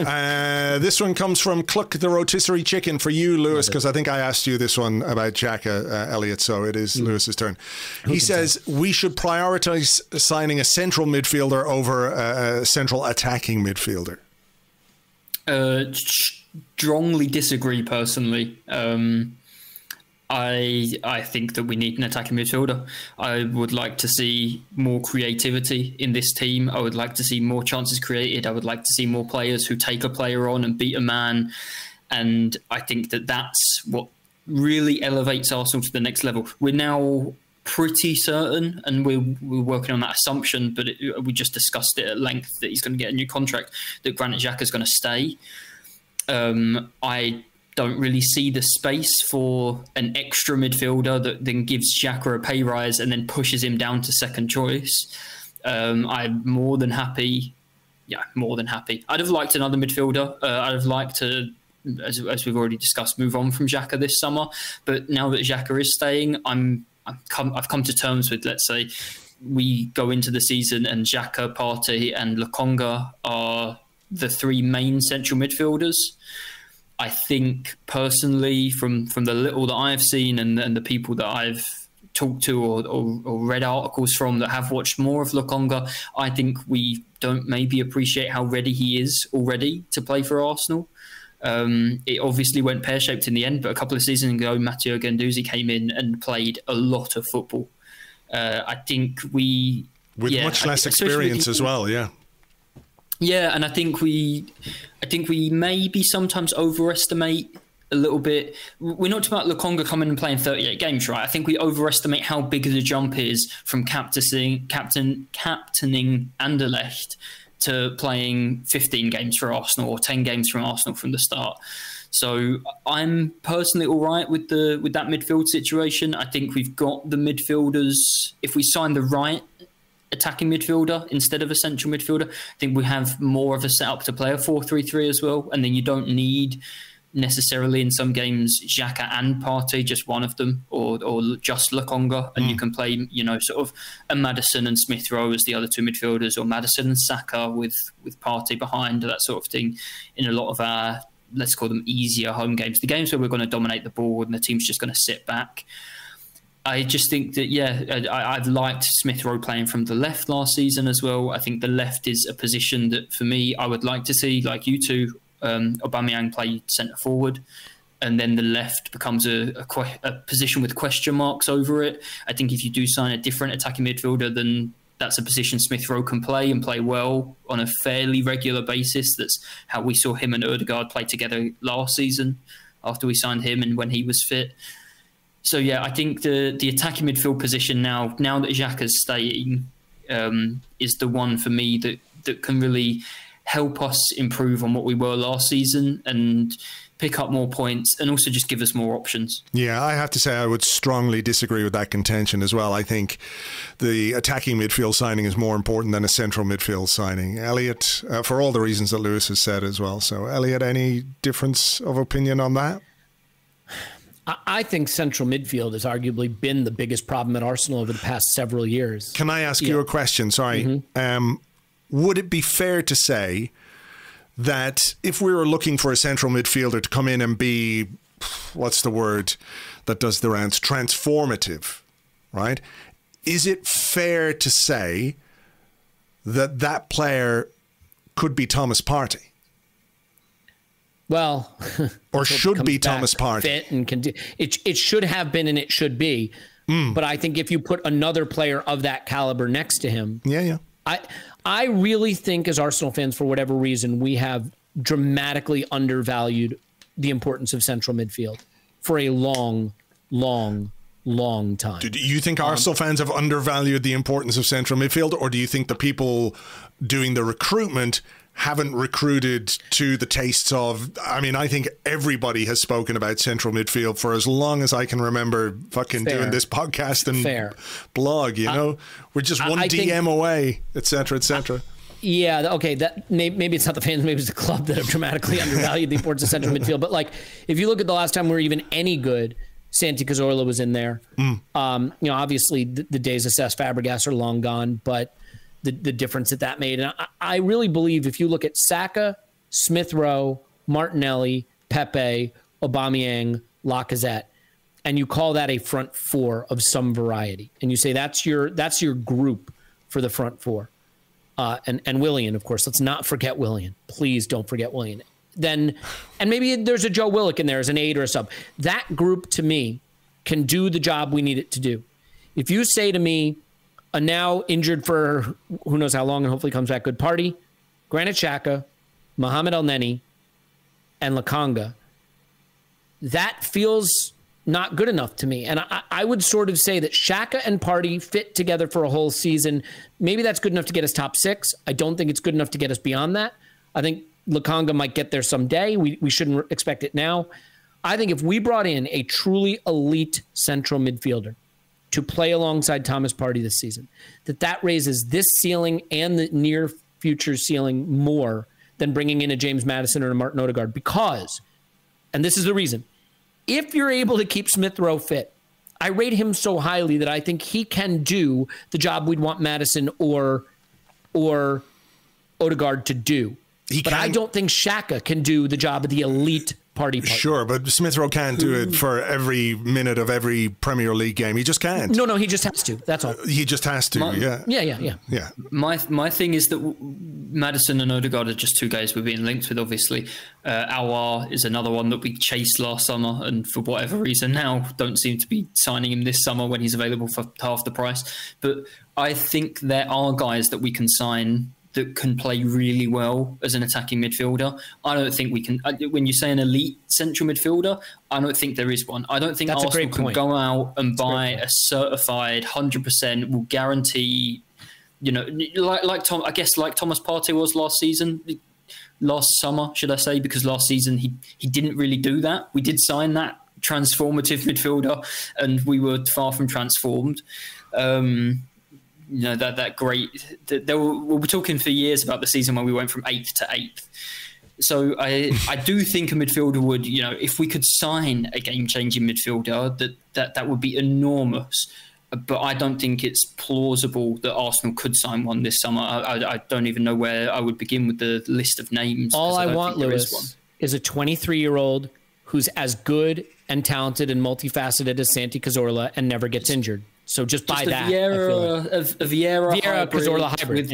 This one comes from Cluck the Rotisserie Chicken for you, Lewis, because I think I asked you this one about Xhaka, Elliot. So it is Lewis's turn. He says we should prioritize signing a central midfielder over a central attacking midfielder. Strongly disagree personally. I think that we need an attacking midfielder. I would like to see more creativity in this team. I would like to see more chances created. I would like to see more players who take a player on and beat a man. And I think that that's what really elevates Arsenal to the next level. We're now pretty certain, and we're working on that assumption, but we just discussed it at length, that he's going to get a new contract, that Granit Xhaka is going to stay. I don't really see the space for an extra midfielder that then gives Xhaka a pay rise and then pushes him down to second choice. I'm more than happy. Yeah, more than happy. I'd have liked another midfielder. I'd have liked to, as we've already discussed, move on from Xhaka this summer. But now that Xhaka is staying, I've come to terms with, let's say, we go into the season and Xhaka, Partey and Lokonga are the three main central midfielders. I think personally, from the little that I've seen and the people that I've talked to or read articles from that have watched more of Lokonga, I think we don't maybe appreciate how ready he is already to play for Arsenal. It obviously went pear-shaped in the end, but a couple of seasons ago, Matteo Guendouzi came in and played a lot of football. I think with much less experience as well, yeah. Yeah, and I think we maybe sometimes overestimate a little bit. We're not talking about Lokonga coming and playing 38 games, right? I think we overestimate how big the jump is from captaining Anderlecht to playing 15 games for Arsenal or 10 games from Arsenal from the start. So I'm personally all right with that midfield situation. I think we've got the midfielders. If we sign the right attacking midfielder instead of a central midfielder, I think we have more of a setup to play a 4-3-3 as well. And then you don't need necessarily in some games Xhaka and Partey, just one of them, or just Lokonga, and you can play, sort of a Maddison and Smith Rowe as the other two midfielders, or Maddison and Saka with Partey behind, that sort of thing, in a lot of our, let's call them easier home games, the games where we're going to dominate the ball and the team's just going to sit back. I just think that, I've liked Smith Rowe playing from the left last season as well. I think the left is a position that, for me, I would like to see, like you two, Aubameyang play centre forward, and then the left becomes a position with question marks over it. I think if you do sign a different attacking midfielder, then that's a position Smith Rowe can play and play well on a fairly regular basis. That's how we saw him and Ødegaard play together last season after we signed him and when he was fit. So yeah, I think the attacking midfield position now that Xhaka's staying is the one for me that can really help us improve on what we were last season and pick up more points and also just give us more options. Yeah, I have to say I would strongly disagree with that contention as well. I think the attacking midfield signing is more important than a central midfield signing. Elliot, for all the reasons that Lewis has said as well. So Elliot, any difference of opinion on that? I think central midfield has arguably been the biggest problem at Arsenal over the past several years. Can I ask you a question? Sorry. Mm-hmm. Would it be fair to say that if we were looking for a central midfielder to come in and be, what's the word that does the rounds, transformative, right? Is it fair to say that player could be Thomas Partey? Well, or should be Thomas Partey. Fit and it should have been and it should be. But I think if you put another player of that caliber next to him, I really think as Arsenal fans, for whatever reason, we have dramatically undervalued the importance of central midfield for a long time. Do you think Arsenal fans have undervalued the importance of central midfield, or do you think the people doing the recruitment haven't recruited to the tastes of... I mean, I think everybody has spoken about central midfield for as long as I can remember fucking doing this podcast and blog, you know? We're just one DM away, et cetera, et cetera. Yeah, okay, that maybe it's not the fans, maybe it's the club that have dramatically undervalued the importance of central midfield. But, like, if you look at the last time we were even any good, Santi Cazorla was in there. You know, obviously the days of Cesc Fabregas are long gone, but the difference that made. And I really believe if you look at Saka, Smith Rowe, Martinelli, Pepe, Aubameyang, Lacazette, and you call that a front four of some variety, and you say that's your group for the front four, and Willian, of course. Let's not forget Willian. Please don't forget Willian. Then, and maybe there's a Joe Willock in there as an aide or a sub. That group, to me, can do the job we need it to do. If you say to me, a now injured for who knows how long and hopefully comes back good Party, Granit Xhaka, Mohamed El-Neni, and Lakanga, that feels not good enough to me. And I would sort of say that Xhaka and Party fit together for a whole season. Maybe that's good enough to get us top 6. I don't think it's good enough to get us beyond that. I think Lakanga might get there someday. We shouldn't expect it now. I think if we brought in a truly elite central midfielder to play alongside Thomas Partey this season, that raises this ceiling and the near future ceiling more than bringing in a James Maddison or a Martin Odegaard. Because, and this is the reason, if you're able to keep Smith Rowe fit, I rate him so highly that I think he can do the job we'd want Maddison or Odegaard to do. But I don't think Xhaka can do the job of the elite party partner. Sure, but Smith Rowe can't do it for every minute of every Premier League game. He just can't. No, he just has to. That's all. He just has to, yeah. My thing is that Maddison and Odegaard are just two guys we're being linked with, obviously. Aouar is another one that we chased last summer, and for whatever reason now don't seem to be signing him this summer when he's available for half the price. But I think there are guys that we can sign that can play really well as an attacking midfielder. I don't think we can. When you say an elite central midfielder, I don't think there is one. I don't think Arsenal can go out and buy a certified 100% will guarantee. You know, like Thomas Partey was last summer, should I say? Because last season he didn't really do that. We did sign that transformative midfielder, and we were far from transformed. You know, that great... we were talking for years about the season when we went from 8th to 8th. So I do think a midfielder would, you know, if we could sign a game-changing midfielder, that would be enormous. But I don't think it's plausible that Arsenal could sign one this summer. I don't even know where I would begin with the list of names. All I want, Lewis, is a 23-year-old who's as good and talented and multifaceted as Santi Cazorla and never gets injured. So just buy that. Vieira Cazorla hybrid.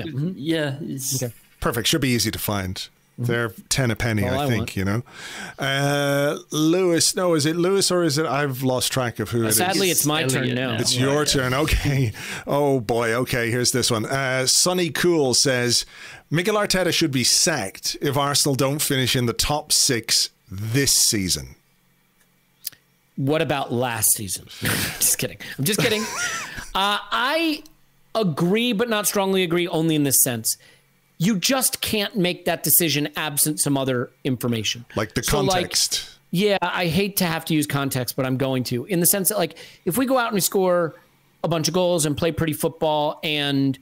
Okay. Perfect. Should be easy to find. They're 10 a penny, I think, you know. Lewis, no, is it Lewis or is it? I've lost track of who it is. Sadly, it's my turn now. It's your turn. Okay. Oh, boy. Okay, here's this one. Sonny Cool says, Mikel Arteta should be sacked if Arsenal don't finish in the top 6 this season. What about last season? Just kidding. I'm just kidding. I agree, but not strongly agree, only in this sense. You just can't make that decision absent some other information. Like the context. I hate to have to use context, but I'm going to. In the sense that, like, if we go out and we score a bunch of goals and play pretty football and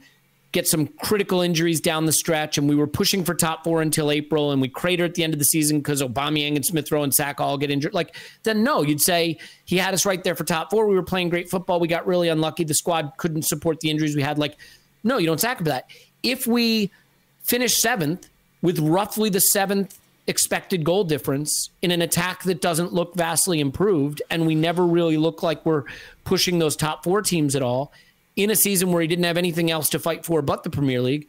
get some critical injuries down the stretch, and we were pushing for top 4 until April, and we crater at the end of the season because Aubameyang and Smith Rowe and Saka all get injured, then no, you'd say he had us right there for top 4. We were playing great football. We got really unlucky. The squad couldn't support the injuries we had. No, you don't sack him for that. If we finish 7th with roughly the 7th expected goal difference in an attack that doesn't look vastly improved, and we never really look like we're pushing those top 4 teams at all, in a season where he didn't have anything else to fight for but the Premier League,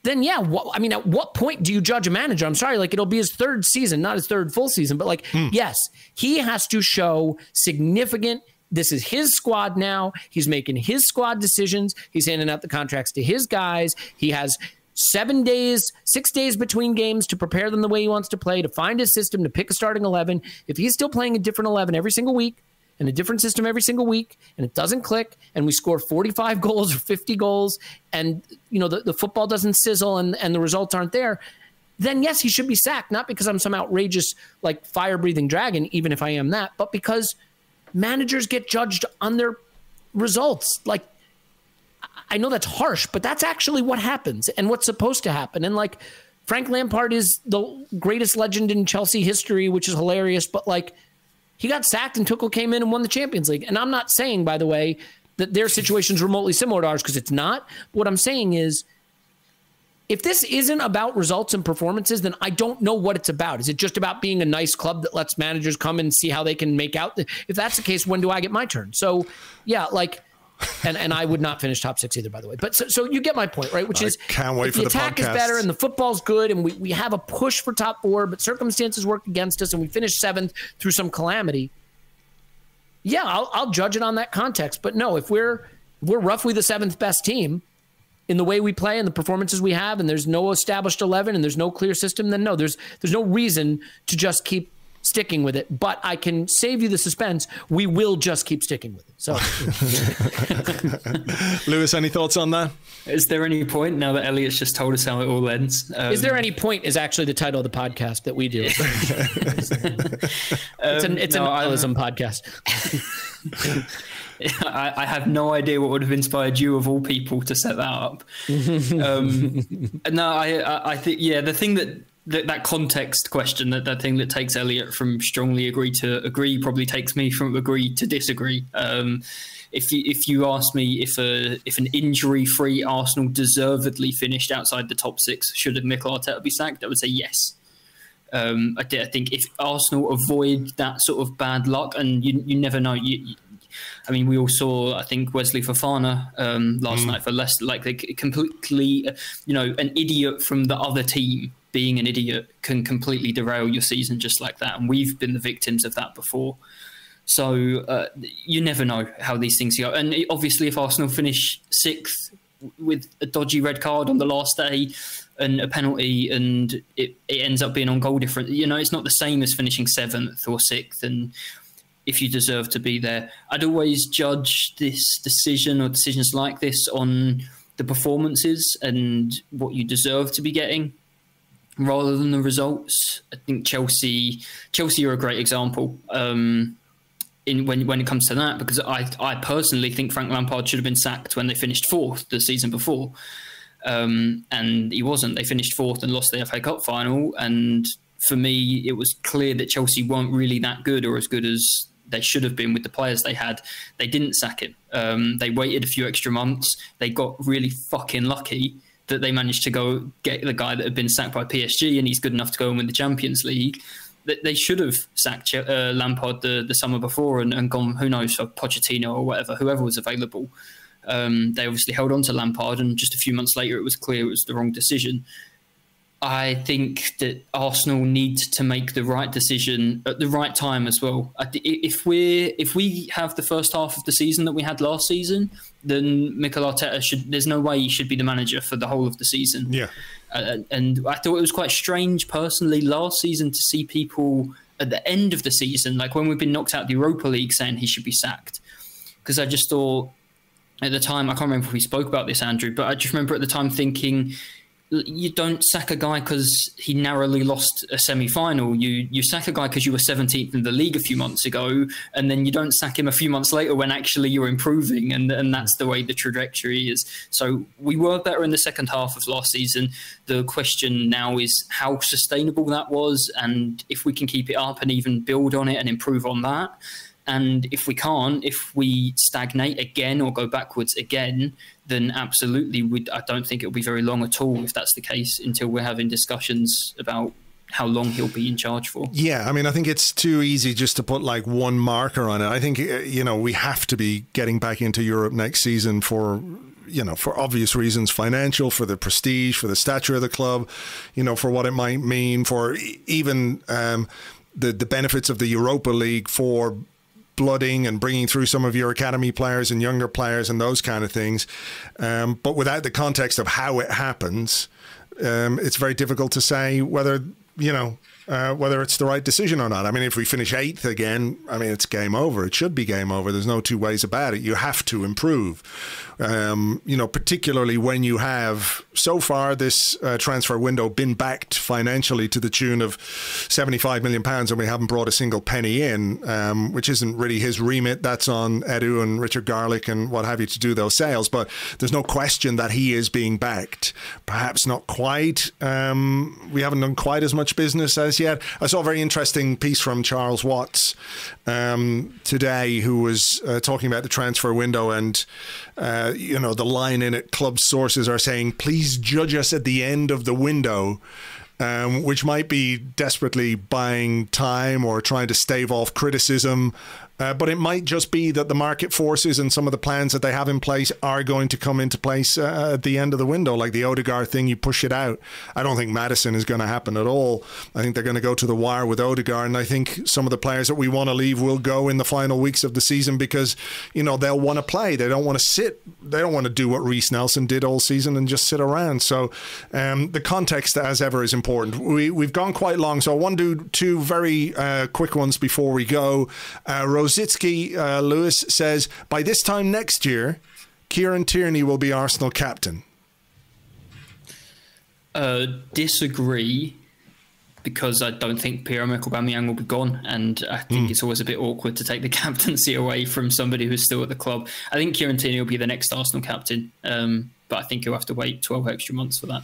then at what point do you judge a manager? I'm sorry, it'll be his 3rd season, not his 3rd full season, but yes, he has to show significant, this is his squad now, he's making his squad decisions, he's handing out the contracts to his guys, he has 6 days between games to prepare them the way he wants to play, to find his system, to pick a starting 11. If he's still playing a different 11 every single week and a different system every single week, and it doesn't click, and we score 45 goals or 50 goals, and the football doesn't sizzle and the results aren't there, then yes, he should be sacked. Not because I'm some outrageous, like, fire-breathing dragon, even if I am that, but because managers get judged on their results. Like, I know that's harsh, but that's actually what happens and what's supposed to happen. And, like, Frank Lampard is the greatest legend in Chelsea history, which is hilarious, but, like, he got sacked and Tuchel came in and won the Champions League. And I'm not saying, by the way, that their situation's remotely similar to ours, because it's not. What I'm saying is, if this isn't about results and performances, then I don't know what it's about. Is it just about being a nice club that lets managers come and see how they can make out? If that's the case, when do I get my turn? So, yeah, like, and I would not finish top 6 either, by the way. But so you get my point, right? Which is, can't wait for the attack is better and the football's good and we have a push for top 4, but circumstances work against us and we finish 7th through some calamity. Yeah, I'll judge it on that context. But no, if we're roughly the 7th best team in the way we play and the performances we have, and there's no established 11 and there's no clear system, then no, there's no reason to just keep sticking with it. But I can save you the suspense. We will just keep sticking with it. So, Lewis, any thoughts on that? Is there any point, now that Elliot's just told us how it all ends? Is there any point is actually the title of the podcast that we do. It's an nihilism podcast. I have no idea what would have inspired you, of all people, to set that up. No, I think, yeah, the thing that context question, that thing that takes Elliot from strongly agree to agree, probably takes me from agree to disagree. If you ask me if an injury-free Arsenal deservedly finished outside the top 6, should Mikel Arteta be sacked? I would say yes. I think if Arsenal avoid that sort of bad luck, and you never know, I mean, we all saw, I think, Wesley Fofana last night for Leicester, like, they completely, an idiot from the other team being an idiot can completely derail your season just like that. And we've been the victims of that before. So you never know how these things go. And obviously, if Arsenal finish 6th with a dodgy red card on the last day and a penalty, and it ends up being on goal difference, it's not the same as finishing 7th or 6th. And if you deserve to be there, I'd always judge this decision or decisions like this on the performances and what you deserve to be getting, rather than the results. I think Chelsea are a great example when it comes to that, because I personally think Frank Lampard should have been sacked when they finished 4th the season before, and he wasn't. They finished 4th and lost the FA Cup final, and for me, it was clear that Chelsea weren't really that good, or as good as they should have been with the players they had. They didn't sack him. They waited a few extra months. They got really fucking lucky that they managed to go get the guy that had been sacked by PSG, and he's good enough to go and win the Champions League. They should have sacked Lampard the summer before and gone, who knows, for Pochettino or whoever was available. They obviously held on to Lampard, and just a few months later, it was clear it was the wrong decision. I think that Arsenal need to make the right decision at the right time as well. If we have the first half of the season that we had last season, then Mikel Arteta there's no way he should be the manager for the whole of the season. Yeah. And I thought it was quite strange personally last season to see people at the end of the season, like when we've been knocked out of the Europa League, saying he should be sacked. Because I just thought at the time, I can't remember if we spoke about this, Andrew, but I just remember at the time thinking, you don't sack a guy because he narrowly lost a semi-final. You sack a guy because you were 17th in the league a few months ago, and then you don't sack him a few months later when actually you're improving, and that's the way the trajectory is. So we were better in the second half of last season. The question now is how sustainable that was, and if we can keep it up and even build on it and improve on that. And if we can't, if we stagnate again or go backwards again, then absolutely, I don't think it'll be very long at all, if that's the case, until we're having discussions about how long he'll be in charge for. Yeah, I mean, I think it's too easy just to put like one marker on it. I think, we have to be getting back into Europe next season for obvious reasons, financial, for the prestige, for the stature of the club, for what it might mean, for even the benefits of the Europa League, for lifeblooding and bringing through some of your academy players and younger players and those kind of things. But without the context of how it happens, it's very difficult to say whether, whether it's the right decision or not. I mean, if we finish 8th again, I mean, it's game over. It should be game over. There's no two ways about it. You have to improve, particularly when you have, so far, this transfer window been backed financially to the tune of £75 million, and we haven't brought a single penny in, which isn't really his remit. That's on Edu and Richard Garlick and what have you to do those sales. But there's no question that he is being backed. Perhaps not quite. We haven't done quite as much business as yet. I saw a very interesting piece from Charles Watts today, who was talking about the transfer window, and the line in it, club sources are saying, please judge us at the end of the window, which might be desperately buying time or trying to stave off criticism. But it might just be that the market forces and some of the plans that they have in place are going to come into place at the end of the window, like the Odegaard thing. You push it out. I don't think Maddison is going to happen at all. I think they're going to go to the wire with Odegaard, and I think some of the players that we want to leave will go in the final weeks of the season because, they'll want to play. They don't want to sit. They don't want to do what Reece Nelson did all season and just sit around. So the context, as ever, is important. We've gone quite long, so I want to do two very quick ones before we go. Rositsky Lewis says, by this time next year, Kieran Tierney will be Arsenal captain. Disagree, because I don't think Pierre-Emerick Aubameyang will be gone, and I think it's always a bit awkward to take the captaincy away from somebody who's still at the club. I think Kieran Tierney will be the next Arsenal captain, but I think he'll have to wait 12 extra months for that.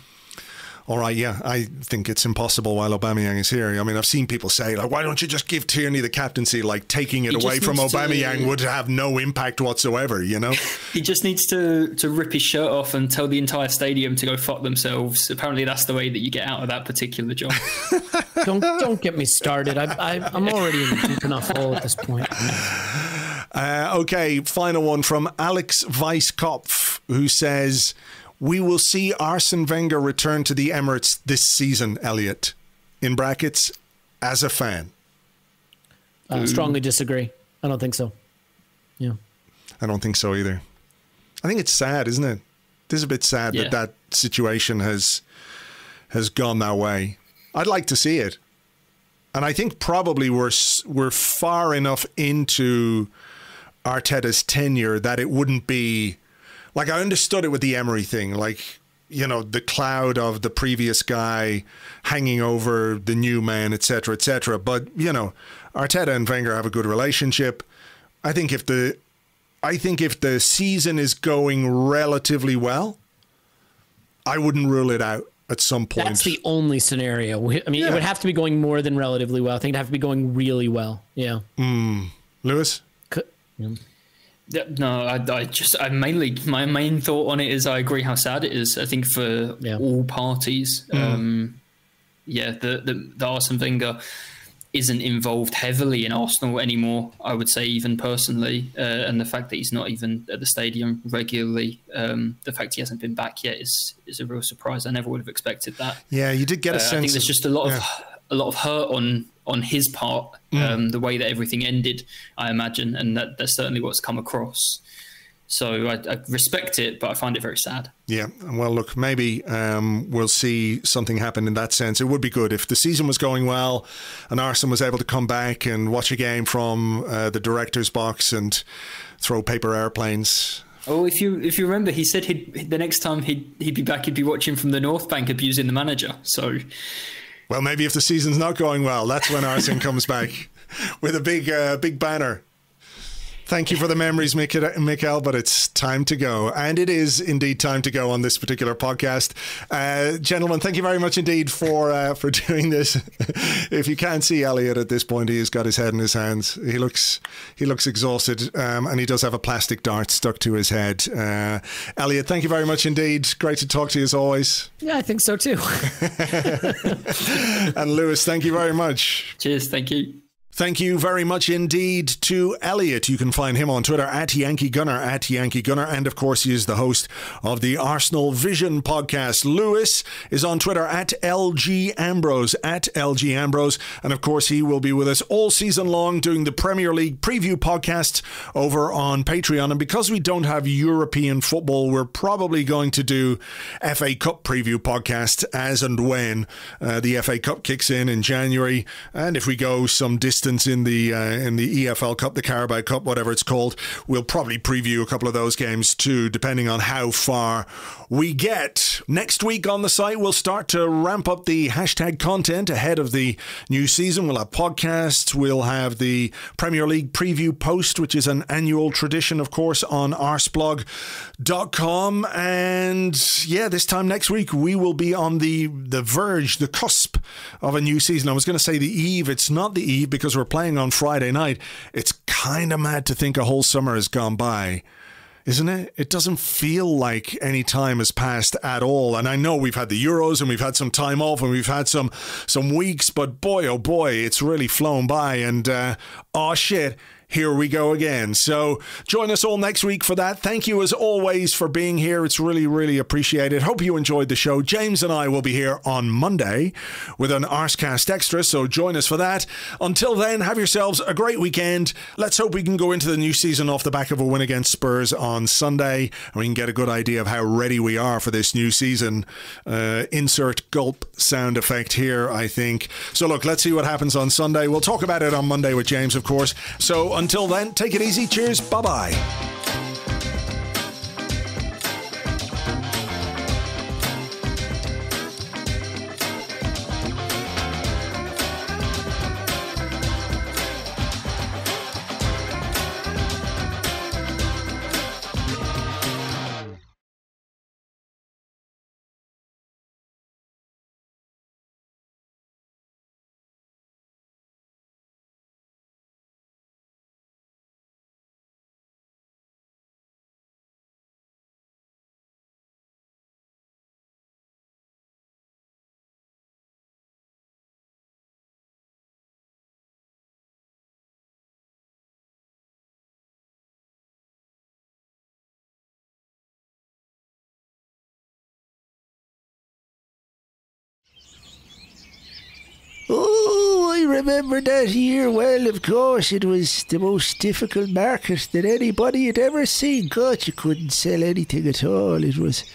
All right, yeah, I think it's impossible while Aubameyang is here. I mean, I've seen people say, like, why don't you just give Tierney the captaincy? Like, taking it away from Aubameyang would have no impact whatsoever, He just needs to rip his shirt off and tell the entire stadium to go fuck themselves. Apparently that's the way that you get out of that particular job. Don't get me started. I'm already in a deep enough hole at this point. Okay, final one from Alex Weisskopf, who says, we will see Arsene Wenger return to the Emirates this season, Elliot. In brackets, as a fan. Strongly disagree. I don't think so. Yeah. I don't think so either. I think it's sad, isn't it? It is a bit sad that situation has gone that way. I'd like to see it. And I think probably we're far enough into Arteta's tenure that it wouldn't be... Like, I understood it with the Emery thing, like, the cloud of the previous guy hanging over the new man, etc., etc. But, Arteta and Wenger have a good relationship. I think if the season is going relatively well, I wouldn't rule it out at some point. That's the only scenario. I mean, it would have to be going more than relatively well. I think it'd have to be going really well. Yeah. Lewis? No, I mainly, my main thought on it is I agree how sad it is. I think for all parties, the Arsene Wenger isn't involved heavily in Arsenal anymore, I would say, even personally. And the fact that he's not even at the stadium regularly, the fact he hasn't been back yet is a real surprise. I never would have expected that. Yeah, you did get a sense. I think there's just a lot of hurt on his part, the way that everything ended, I imagine, and that's certainly what's come across. So I respect it, but I find it very sad. Yeah, well, look, maybe we'll see something happen in that sense. It would be good if the season was going well and Arsene was able to come back and watch a game from the director's box and throw paper airplanes. Oh, if you remember, he said the next time he'd be back, he'd be watching from the North Bank abusing the manager. So... Well, maybe if the season's not going well, that's when Arsene comes back with a big banner. Thank you for the memories, Mikael, but it's time to go. And it is indeed time to go on this particular podcast. Gentlemen, thank you very much indeed for doing this. If you can't see Elliot at this point, he has got his head in his hands. He looks exhausted, and he does have a plastic dart stuck to his head. Elliot, thank you very much indeed. Great to talk to you as always. Yeah, I think so too. And Lewis, thank you very much. Cheers, thank you. Thank you very much indeed to Elliot. You can find him on Twitter at Yankee Gunner, and of course he is the host of the Arsenal Vision podcast. Lewis is on Twitter at LG Ambrose, and of course he will be with us all season long doing the Premier League preview podcast over on Patreon. And because we don't have European football, we're probably going to do FA Cup preview podcast as and when the FA Cup kicks in January, and if we go some distance in the EFL Cup, the Carabao Cup, whatever it's called, we'll probably preview a couple of those games too, depending on how far we get. Next week on the site, we'll start to ramp up the hashtag content ahead of the new season. We'll have podcasts, we'll have the Premier League preview post, which is an annual tradition, of course, on Arseblog.com. And yeah, this time next week, we will be on the verge, the cusp of a new season. I was going to say the eve. It's not the eve because we're playing on Friday night. It's kind of mad to think a whole summer has gone by, isn't it? It doesn't feel like any time has passed at all. And I know we've had the Euros and we've had some time off and we've had some weeks, but boy, oh boy, it's really flown by. And oh shit, here we go again. So join us all next week for that. Thank you as always for being here. It's really, really appreciated. Hope you enjoyed the show. James and I will be here on Monday with an Arsecast Extra, so join us for that. Until then, have yourselves a great weekend. Let's hope we can go into the new season off the back of a win against Spurs on Sunday, and we can get a good idea of how ready we are for this new season. Insert gulp sound effect here, I think. So look, let's see what happens on Sunday. We'll talk about it on Monday with James, of course. So until then, take it easy. Cheers. Bye-bye. Oh, I remember that year well. Of course, it was the most difficult market that anybody had ever seen. God, you couldn't sell anything at all. It was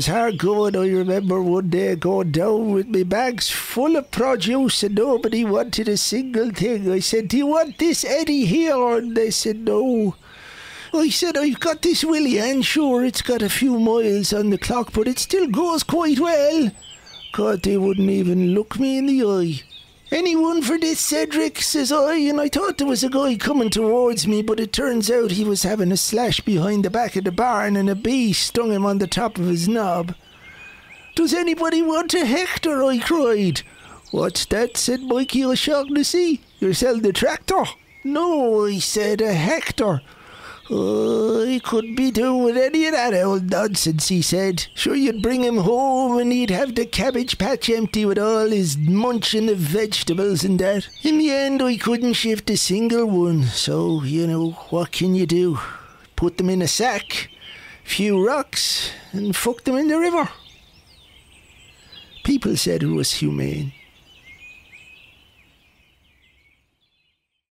hard going. I remember one day going down with my bags full of produce and nobody wanted a single thing. I said, "Do you want this Eddie here?" And they said, "No." I said, "I've got this Willie, and sure, it's got a few miles on the clock, but it still goes quite well." God, they wouldn't even look me in the eye. "Anyone for this, Cedric?" says I, and I thought there was a guy coming towards me, but it turns out he was having a slash behind the back of the barn and a bee stung him on the top of his knob. "Does anybody want a hectare?" I cried. "What's that?" said Mikey O'Shaughnessy. "You're selling a tractor?" "No," I said, "a hectare." "I couldn't be doing with any of that old nonsense," he said. "Sure, you'd bring him home and he'd have the cabbage patch empty with all his munching of vegetables and that." In the end, I couldn't shift a single one, so, what can you do? Put them in a sack, few rocks, and fuck them in the river. People said it was humane.